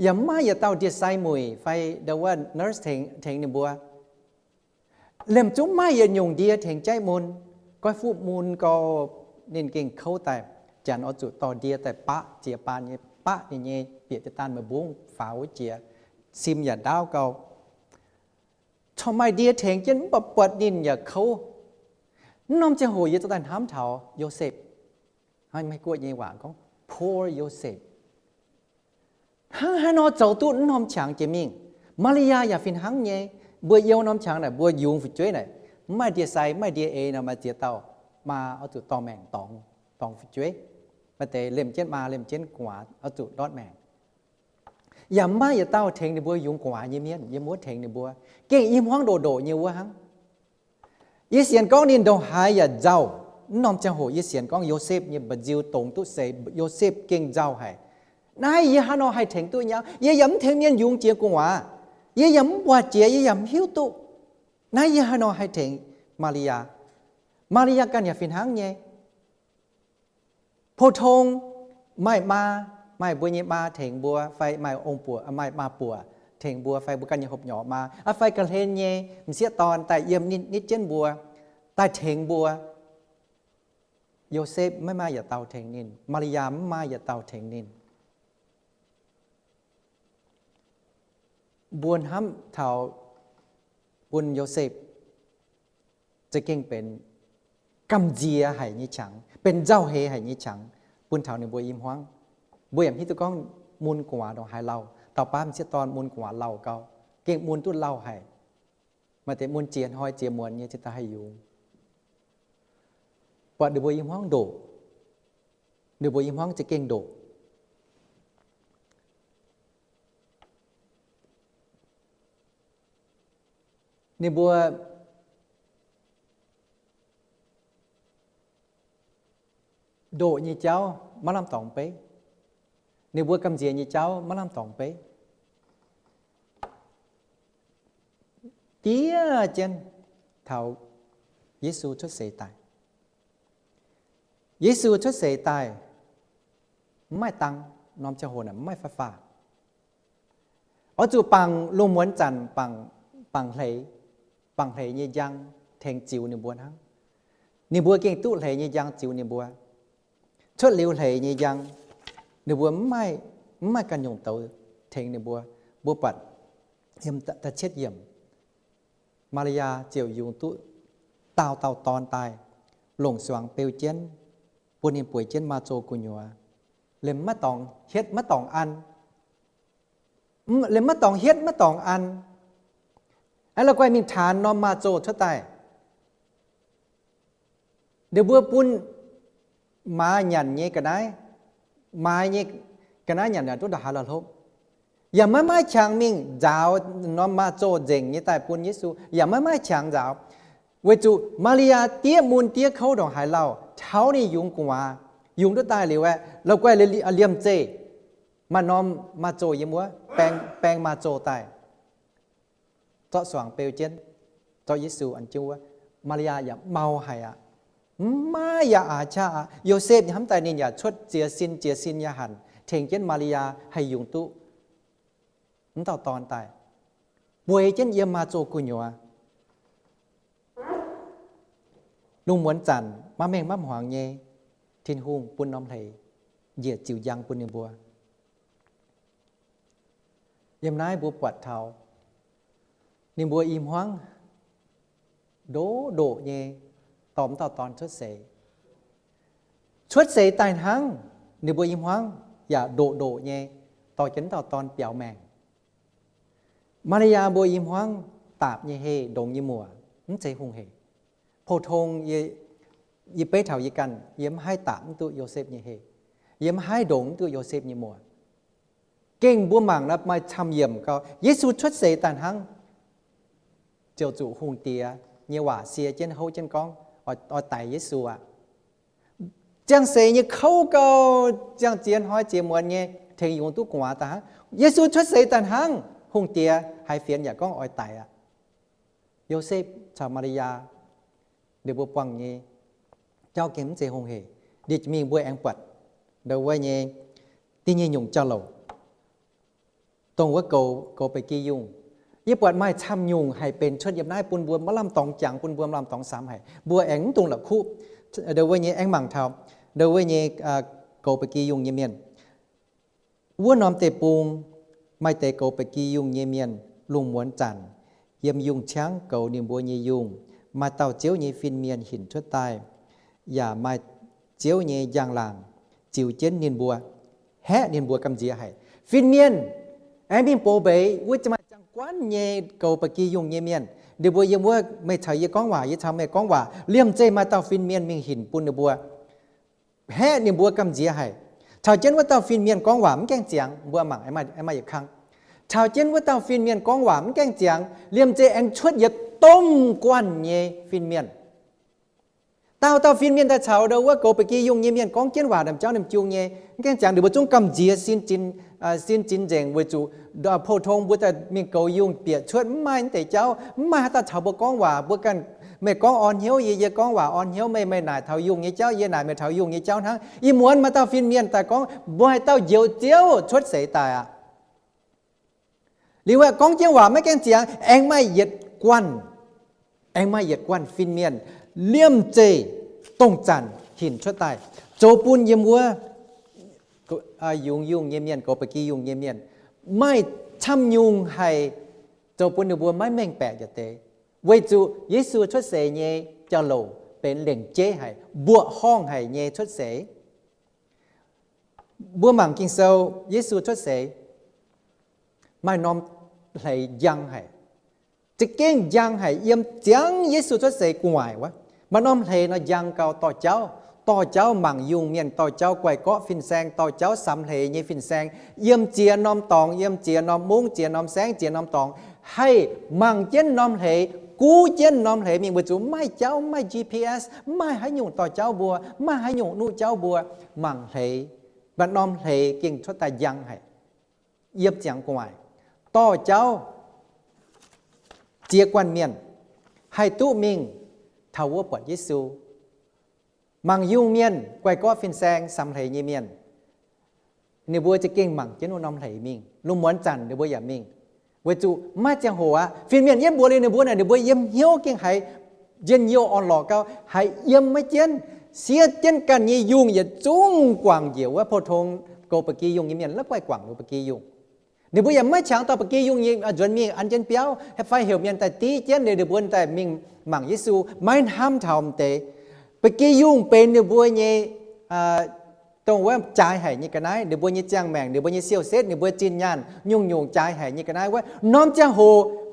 อย่าไม่อย่าเต้าเดียไซมวยไฟเดว่าเนอร์สเถงเนี่ยบัวเล่มจุ้มไม่อย่าหยุ่งเดียเถงใจมูลก็ฟูมูลก็เน้นเก่งเข้าแต่จันเอาจุดต่อเดียแต่ปะเจียปานเนี่ยปะเนี่ยเปียจะตันมาบุ้งฝาไว้เจียซิมอย่าดาวเกาทำไมเดียเถงจนปปดดินอย่าเขาน้องจะหัวยิ่งจะตันห้ามเท้าโยเซฟให้ไม่กลัวยี่หวานของ poor โยเซฟให้นอเจ้าตุ้นน้องฉางเจมิงมาริยาอย่าฟินหังเนี่ยบัวเยวน้องฉางไหนบัวยุงฟิจ้วยไหนไม่เดียไซไม่เดียเอนะมาเจียเต้ามาเอาจุดตองแมงตองฟิจ้วยมาเตะเล่มเจ็ดมาเล่มเจ็ดกว่าเอาจุดดอดแมงอย่าไม่อย่าเต้าเทงในบัวยุงกว่ายี่เมียนยี่มัวเทงในบัวเก่งยิ้มห้องโดยี่วัวหังยี่เสียนก้องนินโดหายอย่าเจ้าน้อมจังโหยี่เสียนก้องโยเซฟยี่บัดจิวตงตุเสโยเซฟเก่งเจ้าให้นายยี่ฮานอให้เทงตัวยังยี่ย้ำเทงเมียนยุงเจียกว่ายี่ย้ำว่าเจียยี่ย้ำหิวตุนายยี่ฮานอให้เทงมาริยากันอย่าฟินหังเนี่ยโพทงไม่บัวเนี่ยมาเถงบัวไฟไม่องปัวไม่มาปัวเถงบัวไฟบุกันอย่าหบหยอมาไฟกระเลนเนี่ยมันเสียตอนแต่เยี่ยมนิดเจนบัวแต่เถงบัวโยเซฟไม่มาอย่าเตาเถงนินมาริยาไม่มาอย่าเตาเถงนินบุญห้ำเท่าบุญโยเซฟจะเก่งเป็นกำเจียไหยี่ฉังเป็นเจ้าเฮไหยี่ฉังบุญเท่าในบัวยิ้มห้องบัวอย่างที่ตัวก้องมูลกว่าดอกหายเราต่อป้ามเสียตอนมูลกว่าเราเกาเก่งมูลตุ้นเล่าให้มาแต่มูลเจียนห้อยเจียมวนเนี่ยจะตาให้อยู่ปอดเดือบยิ้มห้องโดเดือบยิ้มห้องจะเก่งโดในบัวโดnhư cháu má làm tổng pé nếu bữa cầm dìa như cháu má làm tổng pé tía chân thảo Giêsu xuất sệ tài Giêsu xuất sệ tàiไม่ตังน้อมเจ้าโหน่ะไม่ฟ้าอ๋อจู่ปังลมม้วนจันปังเหยยี่ยังแทงจิวในบัวทั้งในบัวเก่งตู้เหยยี่ยังจิวในบัวชดเลี้ยวเหยยี่ยังในบัวไม่กันยงเตาแทงในบัวปัดเยี่ยมตะเช็ดเยี่ยม มาริยาเจียวยุงตุเต่าตอนตายหลงสว่างเปลวเจนปุ่นเห็นป่วยเจนมาโจกุญยัวเล่มมะตองเฮ็ดมะตองอันเล่มมะตองเฮ็ดมะตองอันไอ้เราก็มีฐานนอมมาโจเท่าไหร่เดี๋ยวบัวปุ่นมาหยันเงี้ยกันได้มาเงี้ยกันได้หยันเนี่ยทุกดาหาละทบอย่าไม่ช่างมิ่งจ้าวนอมมาโจเจ๋งยี่แต่ปุ่นยิสุอย่าไม่ช่างจ้าวเวจูมาริยาเตี้ยมูลเตี้ยเขาดองหายเราเท้านี่ยุงกว่ายุงตัวตายเลยว่าเราก็เลยเลี่ยมเจมานอมมาโจยี่มัวแปลงมาโจตายเจาะสว่างเปลวเจนเจาะยิสุอันจูว่ามาริยาอย่าเมาหายมาอย่าอาชาโยเซฟทำแต่นี่อย่าชดเจียซินอย่าหันเทงเจนมาริยาให้ยุงตุนั่นต่อตอนตายบวยเจนเยี่ยมมาโจกุญยัวลุงหมวนจันมาเมงมาหวางเยทินหุงปุ่นน้อมไหลเหยียดจิวยังปุ่นบัวเยี่ยมนายบัวปวดเท้านิมบัวอิ่มหวังโดเยตอมต่อตอนชุดเสตายทั้งนิบัวอิ่มหวังอย่าโดเยต่อจนต่อตอนเปียวแมงมาริยาบัวอิ่มหวังตาบเยเฮดงยี่มัวนั่นใจหงเฮโพทงยีเป้เถายีกันเยี่ยมให้ตามตัวโยเซฟยี่เฮเยี่ยมให้ดงตัวโยเซฟยี่มัวเก่งบัวหมังนับมาทำเยี่ยมก็เยซูชุดเสตันหังเจ้าจู่หงเตียเยี่ยว่าเสียเจนเฮาเจนกองอไตเยซูอ่ะจังเสียยี่เขาก็จังเจียนห้อยเจียมวันเนี่ยเทงยงตุกว่าตาเยซูชุดเสตันหังหงเตียให้เฟียนอย่ากองอไตอ่ะโยเซฟชาวมาริยาเดี๋ยวบัวปังเงี้ยเจ้าเก็บเสียหงเหเดี๋ยวจะมีบัวแองปัดเดี๋ยวว่าเงี้ยที่เงี้ยยุงเจ้าเหล่าตรงว่าโกไปกี่ยุงยี่ปวดไม่ทำยุงให้เป็นชดยับได้ปุ่นบัวมะลำตองจังปุ่นบัวมะลำตองสามให้บัวแองตรงหลักคู่เดี๋ยวว่าเงี้ยแองหมั่งเท้าเดี๋ยวว่าเงี้ยโกไปกี่ยุงเงี้ยเมียนวัวนอมเตปุงไม่เตโกไปกี่ยุงเงี้ยเมียนลุงม้วนจันเยี่ยมยุงช้างเก่านิมบัวเงี้ยยุงมาเต่าเจียวเยฟินเมียนหินชุดตายอย่ามาเจียวเยยางลางจิวเจนเนียนบัวแฮะเนียนบัวกำเจียให้ฟินเมียนไอ้บินโปเบยว่าจะมาจังกวนเยเกาปกียุงเยเมียนเดี๋ยวบัวยังว่าไม่ใช่ยก้องว่ายังทำไม่ก้องว่าเลี่ยมเจมาเต่าฟินเมียนมีหินปุ่นเดบัวแฮะเนียนบัวกำเจียให้ชาวเจนว่าเต่าฟินเมียนก้องว่ามันแกงเจียงบัวหมั่งไอ้มาอีกครั้งชาวเจนว่าเต่าฟินเมียนก้องว่ามันแกงเจียงเลี่ยมเจแองชวดยต้มกวนเยฟินเมียนเต่าฟินเมียนแต่เช้าเดาว่าโกไปกี้ยุงเยเมียนก้องเจียนว่าดำเจ้าดำจูงเยแกงจังเดี๋ยวบัวจงกำเจียสินจินเจงเวจูดาโพทงบัวแต่มีเกายุงเปียชวดไม่แต่เจ้ามาแต่เช้าบัวก้องว่าบัวกันไม่ก้องอ่อนเหี้ยวเยก้องว่าอ่อนเหี้ยวไม่หน่ายเท่ายุงเยเจ้าเยหน่ายไม่เท่ายุงเยเจ้าทั้งอีม้วนมาเต่าฟินเมียนแต่ก้องบัวให้เต่าเยียวเจียวชวดเสยตายอ่ะหรือว่าก้องเจียงว่าไม่แกงเจียงเองไม่เหยียดกวนเองไม่เหยียดกวนฟินเมียนเลี่ยมเจตงจันหินชดตายโจปุนเยี่ยมวัวยุงเยี่ยมเมียนก็ไปกี้ยุงเยี่ยมเมียนไม่ช่ำยุงให้โจปุนเดือบัวไม่แม่งแปะจะเตะเวจูเยซูชดเสยเยเจ้าโลเป็นเหล่งเจ้ให้บัวห้องให้เยชดเสยบัวหมั่งกิงเซลเยซูชดเสยไม่น้อมไหลยังให้จะเก่งยังให้เยี่ยมจังเยซูชดเสยกวายวะมันน้อมไหลนะยังเก่าต่อเจ้าหมั่งยุงเมียนต่อเจ้าไกวเกาะฟินแซงต่อเจ้าสำไหลเยฟินแซงเยี่ยมเจียน้อมตองเยี่ยมเจียน้อมมุ้งเจียน้อมแสงเจียน้อมตองให้หมั่งเจนน้อมไหลกูเจนน้อมไหลมีบัวจุไม่เจ้าไม่ GPS ไม่ให้ยุงต่อเจ้าบัวไม่ให้ยุงนู่เจ้าบัวหมั่งไหลบัดน้อมไหลเก่งชดแต่ยังให้เยี่ยมเจียงกวายต่อเจ้าเจียกวันเมียนให้ตู้มิงทาวปวดยิสูมังยุงเมียนไกวก็ฟินแซงสำไหลเยเมียนเนี่ยบัวจะเก่งมังเจนุนอมไหลมิงลุงม้วนจันเดี๋ยวบัวอย่ามิงเวจูมาจังหัวฟินเมียนเยี่ยมบัวเลยเนี่ยบัวเนี่ยเดี๋ยวบัวเยี่ยมเหี้ยวเก่งให้เย็นเยี่ยวอ่อนหล่อเก้าให้เยี่ยมไม่เจนเสียเจนกันยี่ยุงอย่าจุ้งกว่างเหี่ยวว่าพอทงโกปกียุงเยเมียนแล้วไกวกว่างโกปกียุง nếu bây giờ mới chẳng tao bậc kia dùng như chuẩn miệng ăn chân béo hay phải hiểu miệng tại tí chén để được buồn tại mình mảng Giêsu mai ham thòng tệ bậc kia dùng bên được buồn nhưตรงว่าใจหายนี่กันได้เดี๋ยวบัวยี่จางแมงเดี๋ยวบัวยี่เซียวเซตเดี๋ยวบัวจีนยานยุ่งใจหายนี่กันได้ว่าน้อมจะโห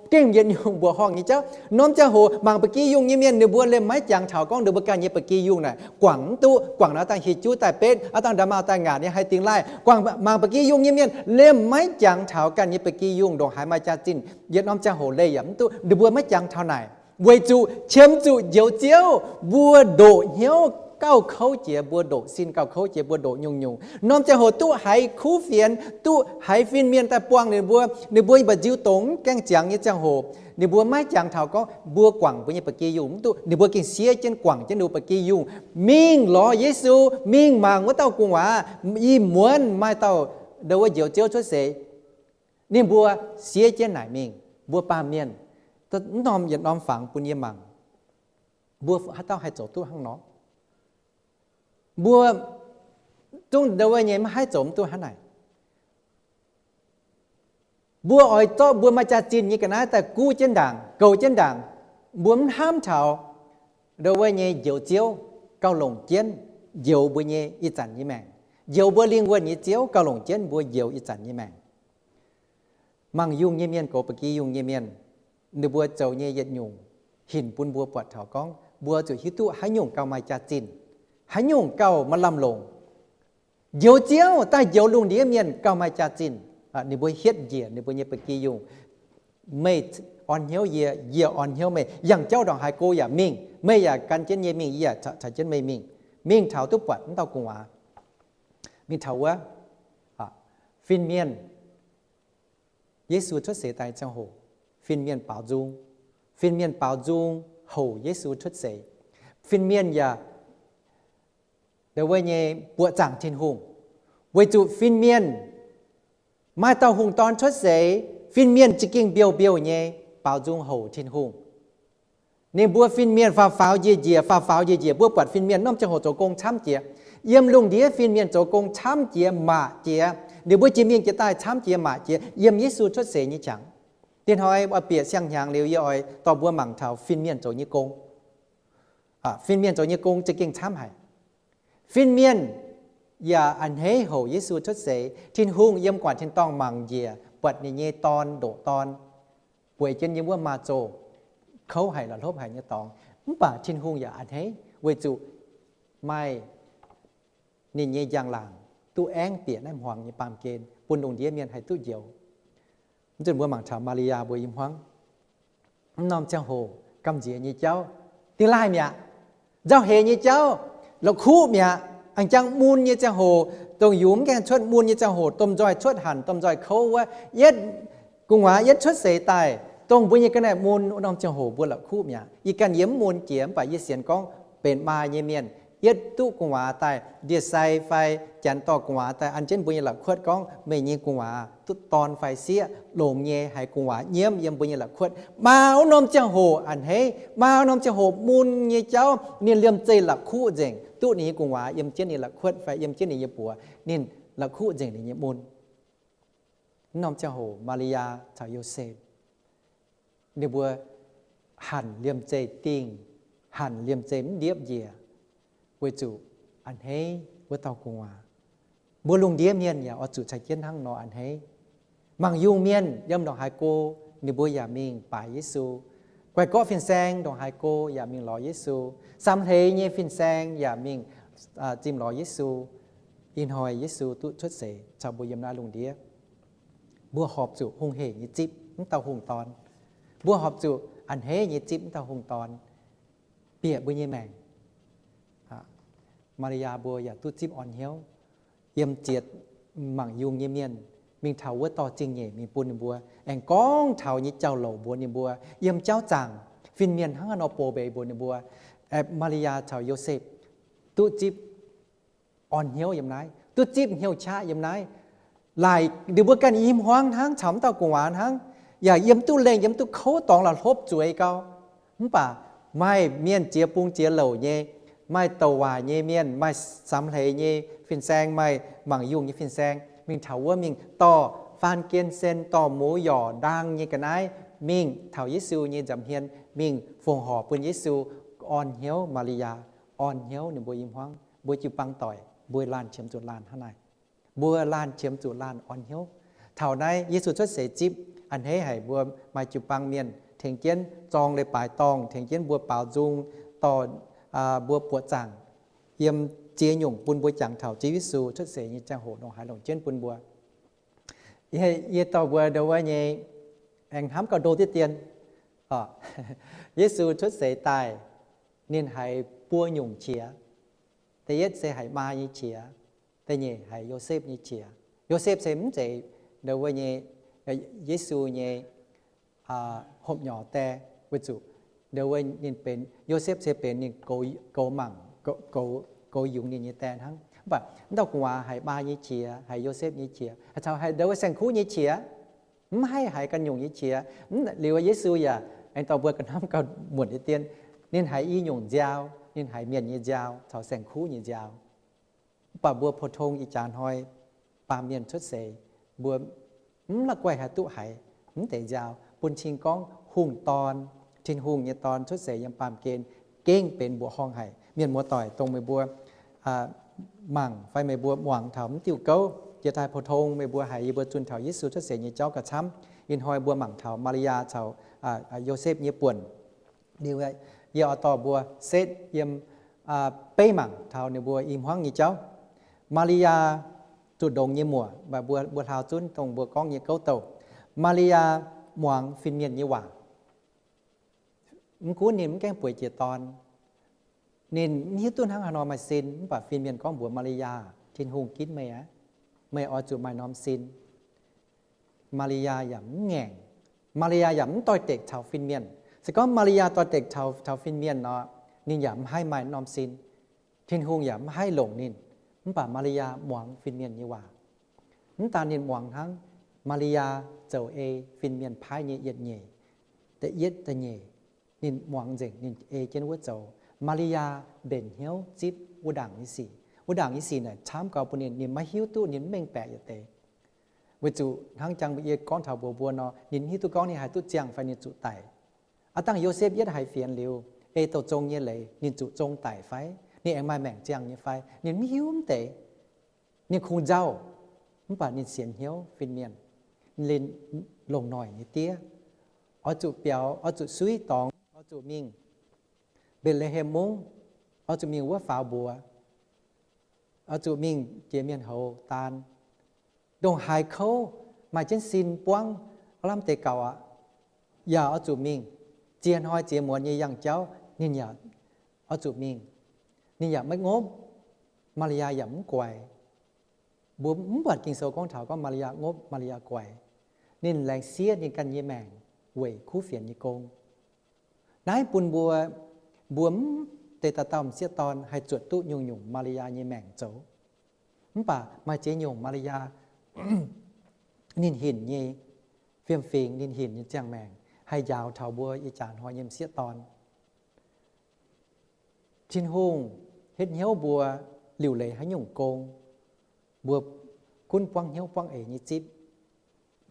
เก่งเย็นยุ่งบัวห้องนี่เจ้าน้อมจะโหบางปกี้ยุ่งยี่เมียนเดี๋ยวบัวเล่มไม้จางเถาก้องเดี๋ยวบัวการยี่ปกี้ยุ่งน่ะกว่างตู้กว่างน้าต่างหิจูแต่เป็ดอาต่างดามาต่างงานเนี่ยให้ติงไล่กว่างบางปกี้ยุ่งยี่เมียนเล่มไม้จางเถากันยี่ปกี้ยุ่งดอกหายมาจาจินเย็นน้อมจะโหเลยย่ำตู้เดี๋ยวบัวไม้จางเท่าไหนเวจูเชมจูเจียวเจียวบัวโดเหี้ยวเก้าเขาเจียบัวโดสินเก้าเขาเจียบัวโดยุ่งน้อมจะโหตู้หายคู่เฟียนตู้หายฟินเมียนแต่ปวงในบัวบัดจิ้วตงแกงจังยี่จังโหในบัวไม้จางเถาก็บัวกว่างบัวยี่ปกี้ยุ่งตู้ในบัวกินเสียเจนกว่างเจนดูปกี้ยุ่งมิ่งรอเยซูมิ่งมางว่าเต้ากุงว่ายี่ม้วนไม่เต้าเดี๋ยวว่าเจียวเจียวช่วยเสนี่บัวเสียเจนไหนมิ่งบัวปาเมียนตัวน้อมอย่าน้อมฝังปุญญมังบัวให้เต้าให้โจตู้ห้างน้องบัวตุ้งเดี๋ยวเนี่ยมาให้โจมตัวหันไหนบัวอ่อยโตบัวมาจากจีนนี่กันนะแต่กู้เจนด่างเก่าเจนด่างบัวมันห้ามเฉาเดี๋ยวเนี่ยเจียวเจียวเกาหลงเจนเจียวบัวเนี่ยอีจันยี่แมงเจียวบัวเลี้ยงวัวเนี่ยเจียวเกาหลงเจนบัวเจียวอีจันยี่แมงมังยุ่งเยี่ยเมียนโกปกี้ยุ่งเยี่ยเมียนเดี๋ยวบัวเจ้าเนี่ยยัดยุ่งหินปุ่นบัวปวดเถาก้องบัวจุดฮิตุให้ยุ่งเกามาจากจีนให้ยุ่งเก่ามาลำลงเจียวเจียวใต้เจียวลุงเดียเมียนเก่ามาจากจีนนี่บัวเฮ็ดเยียนี่บัวเนี่ยปกี้ยุ่งไม่อ่อนเหี้ยวเยียอ่อนเหี้ยวไม่อย่างเจ้าดอกไฮโกอย่ามิ่งไม่อยากกันเจนเยมิ่งอย่าถ้าเจนไม่มิ่งเถาตุ๊บปัดนั่นเต้ากัวมีเถาว่าฟินเมียนเยซูทดเสียตายเจ้าโหฟินเมียนเป่าจุงฟินเมียนเป่าจุงโหเยซูทดเสียฟินเมียนอย่าเดี๋ยวเนี่ยปวดจังทินหงไว้จุฟินเมียนมาเต่าหงตอนทดเสยฟินเมียนจิกิ่งเบียวเนี่ยเป่าจุงโหทินหงเนี่ยบัวฟินเมียนฟ้าฟ้าวเยี่ยฟ้าฟ้าวเยี่ยบัวปวดฟินเมียนน้อมจะโหโจกงช้ำเจียเยี่ยมลุงเดียฟินเมียนโจกงช้ำเจียมาเจียเดี๋ยวบัวจีเมียนจะตายช้ำเจียมาเจียเยี่ยมเยซูทดเสยนี่จังเตียนหอยว่าเปียเสียงยางเลี้ยวย่อยต่อบัวหมั่งเท้าฟินเมียนโจยี่กงฟินเมียนโจยี่กงจะกิ่งช้ำหายฟินเมียนอย่าอันให้โหเยซูทดเสยทินหุงเยี่ยมกว่าทินต้องมังเยียปวดเนี่ยตอนโดตอนป่วยเจนเยี่ยมว่ามาโจเขาให้ละลบให้เนี่ยตองป่าทินหุงอย่าอันให้เวจุไม่นี่เนี่ยยางหลังตู้แองเปียน้ำหวังเนี่ยปามเกณฑ์ปุ่นดงเดียเมียนให้ตู้เดียวจนบัวหมังชาวมาริยาบัวยิมหวังน้อมเจ้าโหกำเจียเนี่ยเจ้าตีไล่เมียเจ้าเฮเนี่ยเจ้าเราคู่เมียอันจังมูลเนี่ยจะโหตรงหยุมแกงชดมูลเนี่ยจะโหต้มจอยชดหันต้มจอยเขาว่าเย็ดกุงหวาเย็ดชดเสยตายตรงบุญยังกันแน่มูลน้องจะโหบัวละคู่เมียอีกันเยี่ยมมูลเจียมไปยี่เสียนก้องเป็นมาเยเมียนเย็ดตู้กุงหวาตายเดียดไซไฟจันต่อกุงหวาตายอันเช่นบุญยังละขวดก้องไม่ยิงกุงหวาตุตอนไฟเสียโลมเย่ให้กุงหวาเยี่ยมเยี่ยมบุญยังละขวดมาเอาน้องจะโหอันเฮมาเอาน้องจะโหมูลเย่เจ้าเนี่ยเลื่อมใจละคู่เจงตู้นี้กุงหวาเยี่ยมเจนนี่ละขวดไฟเยี่ยมเจนนี่เยี่ยปัวนี่ละคู่เจงนี่เยี่ยมูลน้องจะโหมาริยาชาวโยเซฟเดี๋ยวบัวหันเลี่ยมใจติงหันเลี่ยมใจมันเดียบเยียเวจูอันเฮวัวเตากุงวาบัวลุงเดียเมียนอย่าเอาจุดใช้เกียนทั้งนออันเฮมังยุงเมียนย่ำดอกไฮโกในบัวอย่ามิงป่าเยซูไกวก็ฟินแซงดอกไฮโกอย่ามิงรอเยซูซ้ำเฮเยฟินแซงอย่ามิงจิมรอเยซูอินหอยเยซูตุชดเสชาวบัวยำนาลุงเดียบัวหอบจุหงเฮยี่จิบตั้งเตาหงตอนบัวหอบจุอันเฮยี่จิบตั้งเตาหงตอนเปียบัวเยแมงมาริยาบัวอย่าตุจิบอ่อนเหี้ยวเยี่ยมเจียดหมั่งยุงเยี่ยมเมียนมิงเถาว่าต่อจริงเย่มีปูนบัวแองก้องเถายี่เจ้าเหล่าบัวนี่บัวเยี่ยมเจ้าจังฟินเมียนทั้งอนอโปเบบัวนี่บัวมาริยาเถาโยเซฟตุจิบอ่อนเหี้ยวยำไนตุจิบเหี้ยวช้ายำไนหลายเดี๋ยวบัวกันยิ้มห้างทั้งฉ่ำเต่ากงหวานทั้งอย่าเยี่ยมตุเลงเยี่ยมตุเขาตองหลับทบจุยเกาป่าไม่เมียนเจียปุงเจียเหล่าเย่ไม่ตวาเยเมียนไม่ซ้ำเลยเยฟินแซงไม่หมั่งยุ่งเยฟินแซงมิงเถาว่ามิงต่อ phàn kiên sen tò mũ giỏ đang như cái này mình thảo Giêsu như dầm hiền mình phùng họ quân Giêsu on hiếu Maria on hiếu niệm bùi im hoang bùi chịu băng tỏi bùi lan chiếm chuột lan thế này bùi lan chiếm chuột lan on hiếu thảo này Giêsu xuất sẽ chip anh hễ hải bùi mai chịu băng miền thiền kiến tròn để bài tòng thiền kiến bùi bảo dung tò bùi bùa chẳng yếm chia nhung bùn bùi chẳng thảo chí Giêsu xuất sẽ như trang hồ nông hải lòng trên bùn bùa ye tàu bùa đâu vậy nhỉ anh hám cả đô tiết tiền Giêsu xuất sẽ tài nên hãy bùa nhung chiaแต่ยัดเสหายมายี่เฉียแต่เนี่ยหายโยเซฟยี่เฉียโยเซฟเสมเจเดี๋ยววันเนี่ยเยซูเนี่ยหอบหย่อแต่วิจุเดี๋ยววันเนี่ยเป็นโยเซฟเสเป็นเนี่ยโกมังโกยุงเนี่ยแต่ทั้งแบบดอกว่าหายมายี่เฉียหายโยเซฟยี่เฉียชาวหายเดี๋ยววันแสงคู่ยี่เฉียไม่ให้หายกันยุงยี่เฉียหรือว่าเยซูอย่าไอ้ตัวเบื่อกันน้ำกันหมดที่เตียนเนี่ยหายอีหยุงยาวnên hãy miền như dao, thảo sen khú như dao. Bà bùa phổ thông y chán hỏi, bà miền xuất xế, bùa là quay hạt tụ hải, để dao, bùn trình con hùng tòn, trình hùng như tòn xuất xế yam bàm kênh, kênh bên bùa hong hải, miền mùa tỏi tông mê bùa mảng, phải mê bùa moảng thảo tiêu câu, giờ thai phổ thông mê bùa hải bùa chuân thảo Giêsu xuất xế như cháu cả chăm, in hỏi bùa mảng thảo Maria thảo Joseph như buồn, điều vậy. Giờ tỏ bùa xét yếm bê mảng thảo này bùa im hoang như cháu Maria chủ động như mùa và bùa thảo chun tổng bùa con như câu tàu Maria muang phiên miền như hoàng cú niệm cái buổi chiều tòn nên như tuân hàng Hà Nội mà xin và phiên miền con bùa Maria trên hùng kín mẹ ở chủ mai nom xin Maria yểm nghẹn Maria yểm tôi tệ thảo phiên miền sẽ có Mariaตัวเด็กชาวฟินเมียนเนาะนินยามให้ไม้นอมซินทินฮงยามให้หลงนินป่ามาริยาหมวงฟินเมียนยี่ว่าตานินหมวงทั้งมาริยาเจ้าเอฟินเมียนพายเยียดเย่แต่เยียดแต่เย่นินหมวงเจงนินเอเจนวัวเจ้ามาริยาเบนเฮียวจิบอุดังยี่สี่เนี่ยช้ำกับปุ่นนินมาหิวตู้นินเม่งแปะอยู่เตวิจุทั้งจังเบียก้อนเถาบัวเนาะนินหิวตู้ก้อนนี่หายตู้เจียงไฟนินจุไตตั้งโยเซฟยัดหายเฟียนเร็วตัวจงเยเลยนินจุจงไต่ไฟนี่เองมาแม่งเจียงเนี่ยไฟนินไม่หิวมันเตะนินคงเจ้ามันป่านินเสียนเหี้ยวฟินเมียนลินลงหน่อยนี่เตี้ยเอาจุเปียวเอาจุซุยตองเอาจุมิงเบลเลเฮมุงเอาจุมิงว่าฝาบัวเอาจุมิงเจียเมียนเฮาตานดงหายเขามาเช่นซินป้วงลำเตะเก่าอย่าเอาจุมิงเจียนหอยเจียมวนยี่ยังเจ้านินอย่าเอาจุมิงนินอย่าไม่งบมาริยาหย่ำกวยบุ๋มบัดกินโซก้องเถาก็มาริยางบมาริยากวยนินแรงเสียนินกันยี่แมงเว่ยคู่เฟียนยี่กงได้ปุ่นบัวบุ๋มเตตะตอมเสียตอนให้จวดตู้ยุงยุงมาริยายี่แมงเจ้าป่ามาเจียยุงมาริยา นินหินยี่เฟียมฟิงนินหินยี่เจียงแมงให้ยาวเท่าบัวอีจานหอยเยี่ยมเสียตอนชินฮงเฮ็ดเหี้ยวบัวหลิวเลยให้หยุ่งโกงบัวคุณปวังเหี้ยวปวังเอ๋ยี่จิบ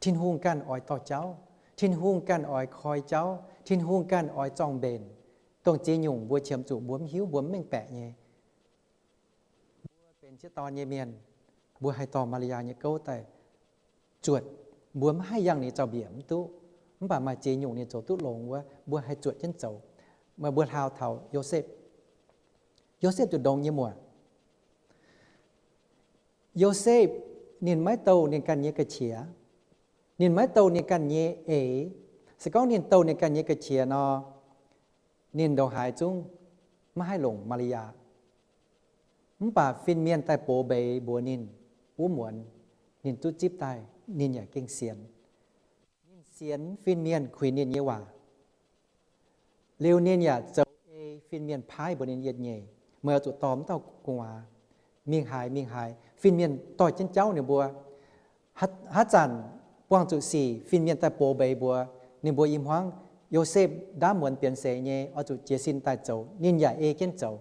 ชินฮงกันอ้อยต่อเจ้าชินฮงกันอ้อยคอยเจ้าชินฮงกันอ้อยจองเบนต้องจีหยุ่งบัวเฉียมจุบัวหิวบัวเม่งแปะเย่บัวเป็นเสียตอนเยเมียนบัวให้ต่อมาริยาเนี่ยเก้าแต่จวดบัวไม่ให้ยังนี่เจ้าเบี่ยมตู้ป่ามาเจียหยุ่งเนี่ยโจตุลงว่าบัวให้จวดเช่นเจ้ามาบัวเท้าเท่าโยเซฟจุดดงยี่มัวโยเซฟนินไม้โตนินกันเยกระเฉียนินไม้โตนินกันเยเอสก้องนินโตนินกันเยกระเฉียนอนินดอกหายจุ้งไม่ให้หลงมาริยาป่าฟินเมียนใต้โปเบยบัวนินอู้หมวนนินตุ้จิบใต้นินอย่าเก่งเสียนเสียนฟินเมียนคุยนินเยว่าเร็วนินอย่าเจ้าเอฟินเมียนพายบนนินเย็ดเย่เมื่อจุดตอมเต้ากงวามิงหายฟินเมียนต่อยเจ้าเจ้าเนี่ยบัวฮัจจันปวงจุสี่ฟินเมียนแต่โปเบยบัวนินบัวอิมฮวงโยเซฟด้ามเหมือนเปลี่ยนเสยเย่เอาจุเจซินตายเจ้านินอย่าเอเก้นเจ้า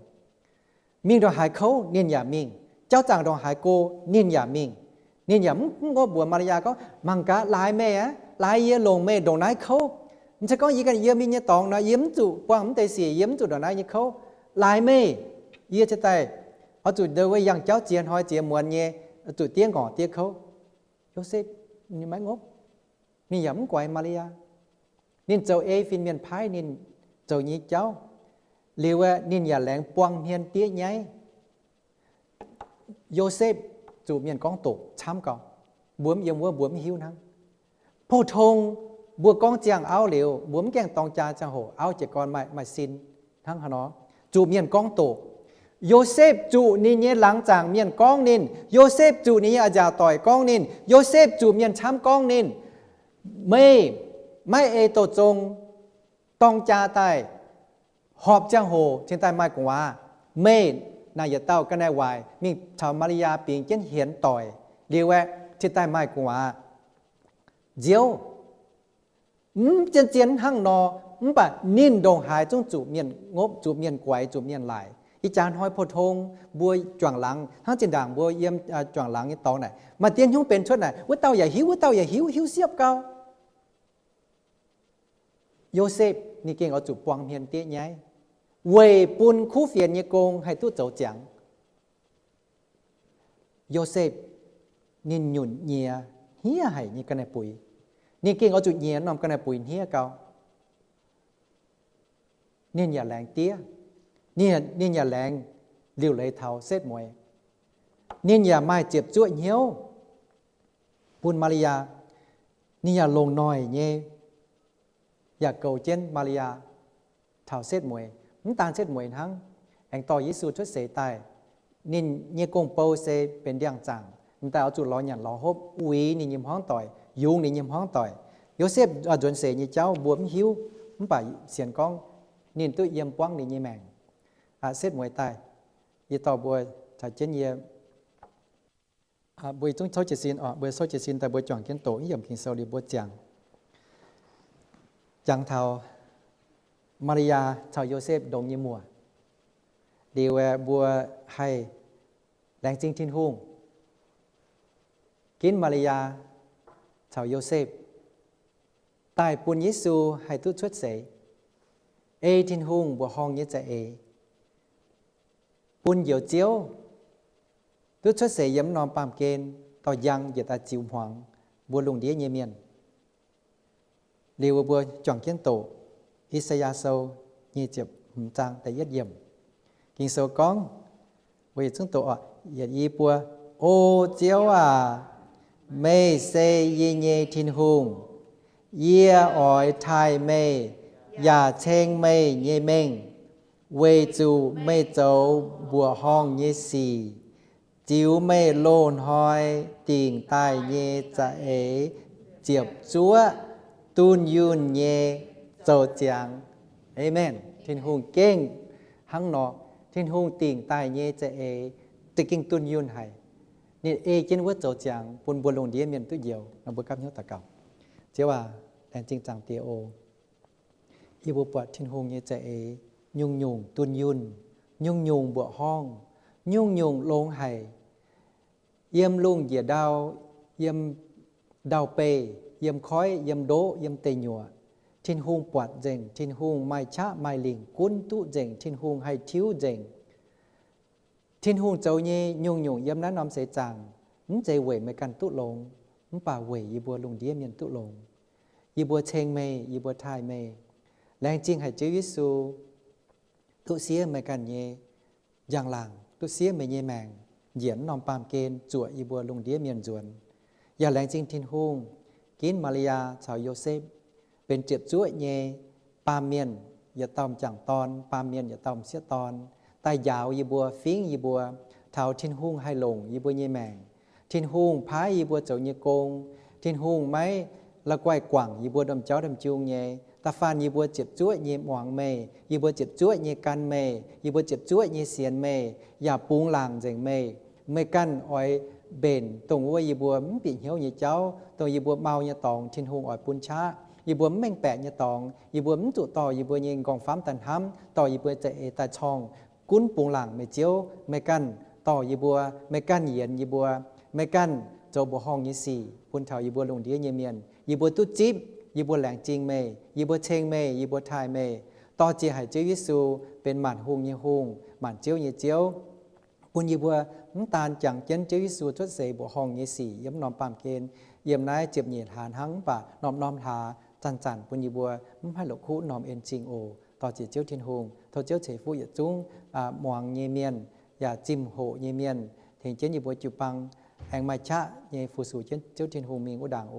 มิงดอกหายเขานินอย่ามิงเจ้าจางดอกหายโกนินอย่ามิง นี่อย่าก็บัวมาริยาก็มังกะลายแม่อะลายเยี่ยลงแม่ดงนายเขามันจะก็ยี่กันเยี่ยมีเนี่ยตองนะเยี่ยมจุกวางมันแต่เสียเยี่ยมจุดดอกนายยี่เขาลายแม่เยี่ยจะตายเอาจุดเดินไว้ยังเจ้าเจียนหอยเจียมวนเนี่ยจุดเตี้ยงก่อเตี้ยเขาโยเซฟนี่ไม่งบนี่อย่ามึงกวายมาริยานี่เจ้าเอฟินเมียนพายนี่เจ้ายี่เจ้าเรียกว่านี่อย่าแหลงปวงเมียนเตี้ยไงโยเซฟจูเมียนกองตกช้ำก่อนบวมยังว่าบวมหิวนั่งผู้ทงบัวกองเจียงเอาเหลวบวมแกงตองจาจังโหเอาเจกรไม่สินทั้งหนอจูเมียนกองตกโยเซฟจูนี่เนี่ยหลังจากเมียนกองนินโยเซฟจูนี่อาจารย์ต่อยกองนินโยเซฟจูเมียนช้ำกองนินไม่เอโตจงตองจาไตหอบจังโหเช่นใต้ไม้กว่าเมนายเต้าก็ได้วายมีชาวมาริยาปีงเจนเหียนต่อยเรียกว่าที่ใต้ไม้กว่าเจียวเจียนหั่งนอปะนิ่นดงหายจงจูเมียนงบจูเมียนไกวจูเมียนหลายอีจานหอยโพทงบัวจ่วงหลังทั้งจินด่างบัวเยี่ยมจ่วงหลังนี่ตองไหนมาเตียนยุ่งเป็นชุดไหนว่าเต้าอย่าหิวว่าเต้าอย่าหิวเสียบเกาโยเซฟนี่เก่งเอาจูปวงเมียนเตี้ยไงเว่ยปุนคู่เฟียนเยกงให้ตู้เจ้าจังโยเซฟนินหยุ่นเนียเฮียให้นี่กันในปุ๋ยนี่เก่งเอาจุดเนียนอมกันในปุ๋ยเฮียเกาเนี่ยอย่าแรงเตี้ยเนี่ยอย่าแรงเลี้ยวเลยเท้าเซตมวยเนี่ยอย่าไม่เจ็บจ้วเหี้ยวปุนมาริยานี่อย่าลงน้อยเนี่ยอย่าเกาเจนมาริยาเท้าเซตมวยมันตานเซตมวยทั้งแองต่อยิสูชุดเสตายนินเนี่ยกงเปาเซเป็นเดียงจังมันแต่เอาจุดล้ออย่างล้อฮบอุ้ยนี่ยิมห้องต่อยยุงนี่ยิมห้องต่อยโยเซฟจนเสยนี่เจ้าบวมหิวมันป่าเสียนกองนินตุ้ยเยี่ยมป้องนี่ยี่แมงเซตมวยตายยี่ต่อบัวถ้าเจนเยี่ยบัวต้องโซเจซินบัวโซเจซินแต่บัวจ่องเขียนโตยี่ยมกินโซลีบัวจังเทามาริยาชาวโยเซฟดงยี่มัวดีแวบัวให้แรงจริงทิ้นหุ่งกินมาริยาชาวโยเซฟตายปุนยิสูให้ทุกชุดเสเอทิ้นหุ่งบัวห้องยิ่งจะเอปุนเหยียวเจียวทุกชุดเสย้ำนอนปามเกณฑ์ต่อยังเหยียดตาจิวหวังบัวลุงเดียเยเมียนดีแวบัวจ่องเขียนโตอิสยาโซยี่เจ็บหุ่มจางแต่ยัดเยี่ยมกินโซก้องเวซึ่งตัวยัดยีปัวโอเจียวไม่เซยีเยทินหุงเยี่ยอ้อยไทยไม่อย่าเชงไม่เยเมงเวจูไม่เจ้าบัวห้องเยสีจิ๋วไม่โลนหอยติ่งใต้เยจะเอเจียบจัวตุนยุนเยโจเจียงเอเมนทินหุงเก่งหังนอทินหุงติ่งตายเยจะเอติกิ่งตุนยุนไห้นี่เอเจนว่าโจเจียงปุนบัวลงเดียเมียนตุเดียวนำบุกับเนื้อตะเก่าเจ้าว่าแต่จริงจังเตียโออีบัวปวดทินหุงเยจะเอยุงตุนยุนบัวห้องยุงลงไห้เยี่ยมลุงเหยียดาวเยี่ยมดาวเปเยี่ยมค้อยเยี่ยมโดเยี่ยมเตยหัวทินหุงปวดเจงทินหุงไม่ชะไม่ลิงกุ้นตุเจงทินหุงให้ทิ้วเจงทินหุงเจ้าเย่ยุงเยี่ยมนั้นน้อมเสจังมันใจเว่ยไม่กันตุลงมันป่าเว่ยยีบัวลุงเดียมยันตุลงยีบัวเชงเมย์ยีบัวไทยเมย์แรงจริงให้เจ้ายิสูตุเสียไม่กันเย่อย่างหลังตุเสียไม่เย่แมงเหยียนน้อมปามเกณฑ์จั่วยีบัวลุงเดียมยันจวนอย่าแรงจริงทินหุงกินมาริยาชาวโยเซฟเป็นเจ็บจ้วยเยปามเมียนอย่าตอมจังตอนปามเมียนอย่าตอมเสียตอนใต้ยาวยีบัวฟิงยีบัวเท้าทินหุ่งให้ลงยีบัวเยแมงทินหุ่งพายยีบัวเจ้าเยโกงทินหุ่งไม้ละกวยกว่างยีบัวดำเจ้าดำจูงเยตาฟานยีบัวเจ็บจ้วยเยหวงเมยยีบัวเจ็บจ้วยเยกันเมยยีบัวเจ็บจ้วยเยเสียนเมยอย่าปุงหลังเจงเมยไม่กันอ้อยเบนตรงว่ายีบัวมันปีเหี่ยวเยเจ้าตรงยีบัวเมาเยตองทินหุ่งอ้อยปุนช้ายีบัวแม่งแปะเยตองยีบัวมันจุต่อยีบัวเยงกองฟ้ามตันห้ำต่อยีบัวจะเอตาช่องกุ้นปุงหลังไม่เจียวไม่กันต่อยีบัวไม่กันเหยียนยีบัวไม่กัน โจบัวห้องยี่สี่ปุ่นเถายีบัวลงเดียเยเมียนยีบัวตุ๊จิบยีบัวแหลงจริงเมยีบัวเชงเมยีบัวไทยเมต่อจีหายเจ้ายิสูเป็นหมันฮุงเยฮุงหมันเจียวเยเจียวปุ่นยีบัวน้ำตาลจังเจนเจ้ายิสูทดเสบัวห้องยี่สี่ย้ำนอมปามเกณฑ์เยี่ยมนายเจ็บเหยียดหานหังป่านอมทาจันปุ่นยีบัวมุ่งให้หลกคู่นอมเอ็นจิงโอต่อจีเจียวทินฮุงเท่าเจียวเฉยฟูอย่าจุ้งมวงเยเมียนอย่าจิ้มโหเยเมียนเห็นเจนยีบัวจูปังแห่งมาชะเยฟูสูเจ้าทินฮุงมีงูด่างโอ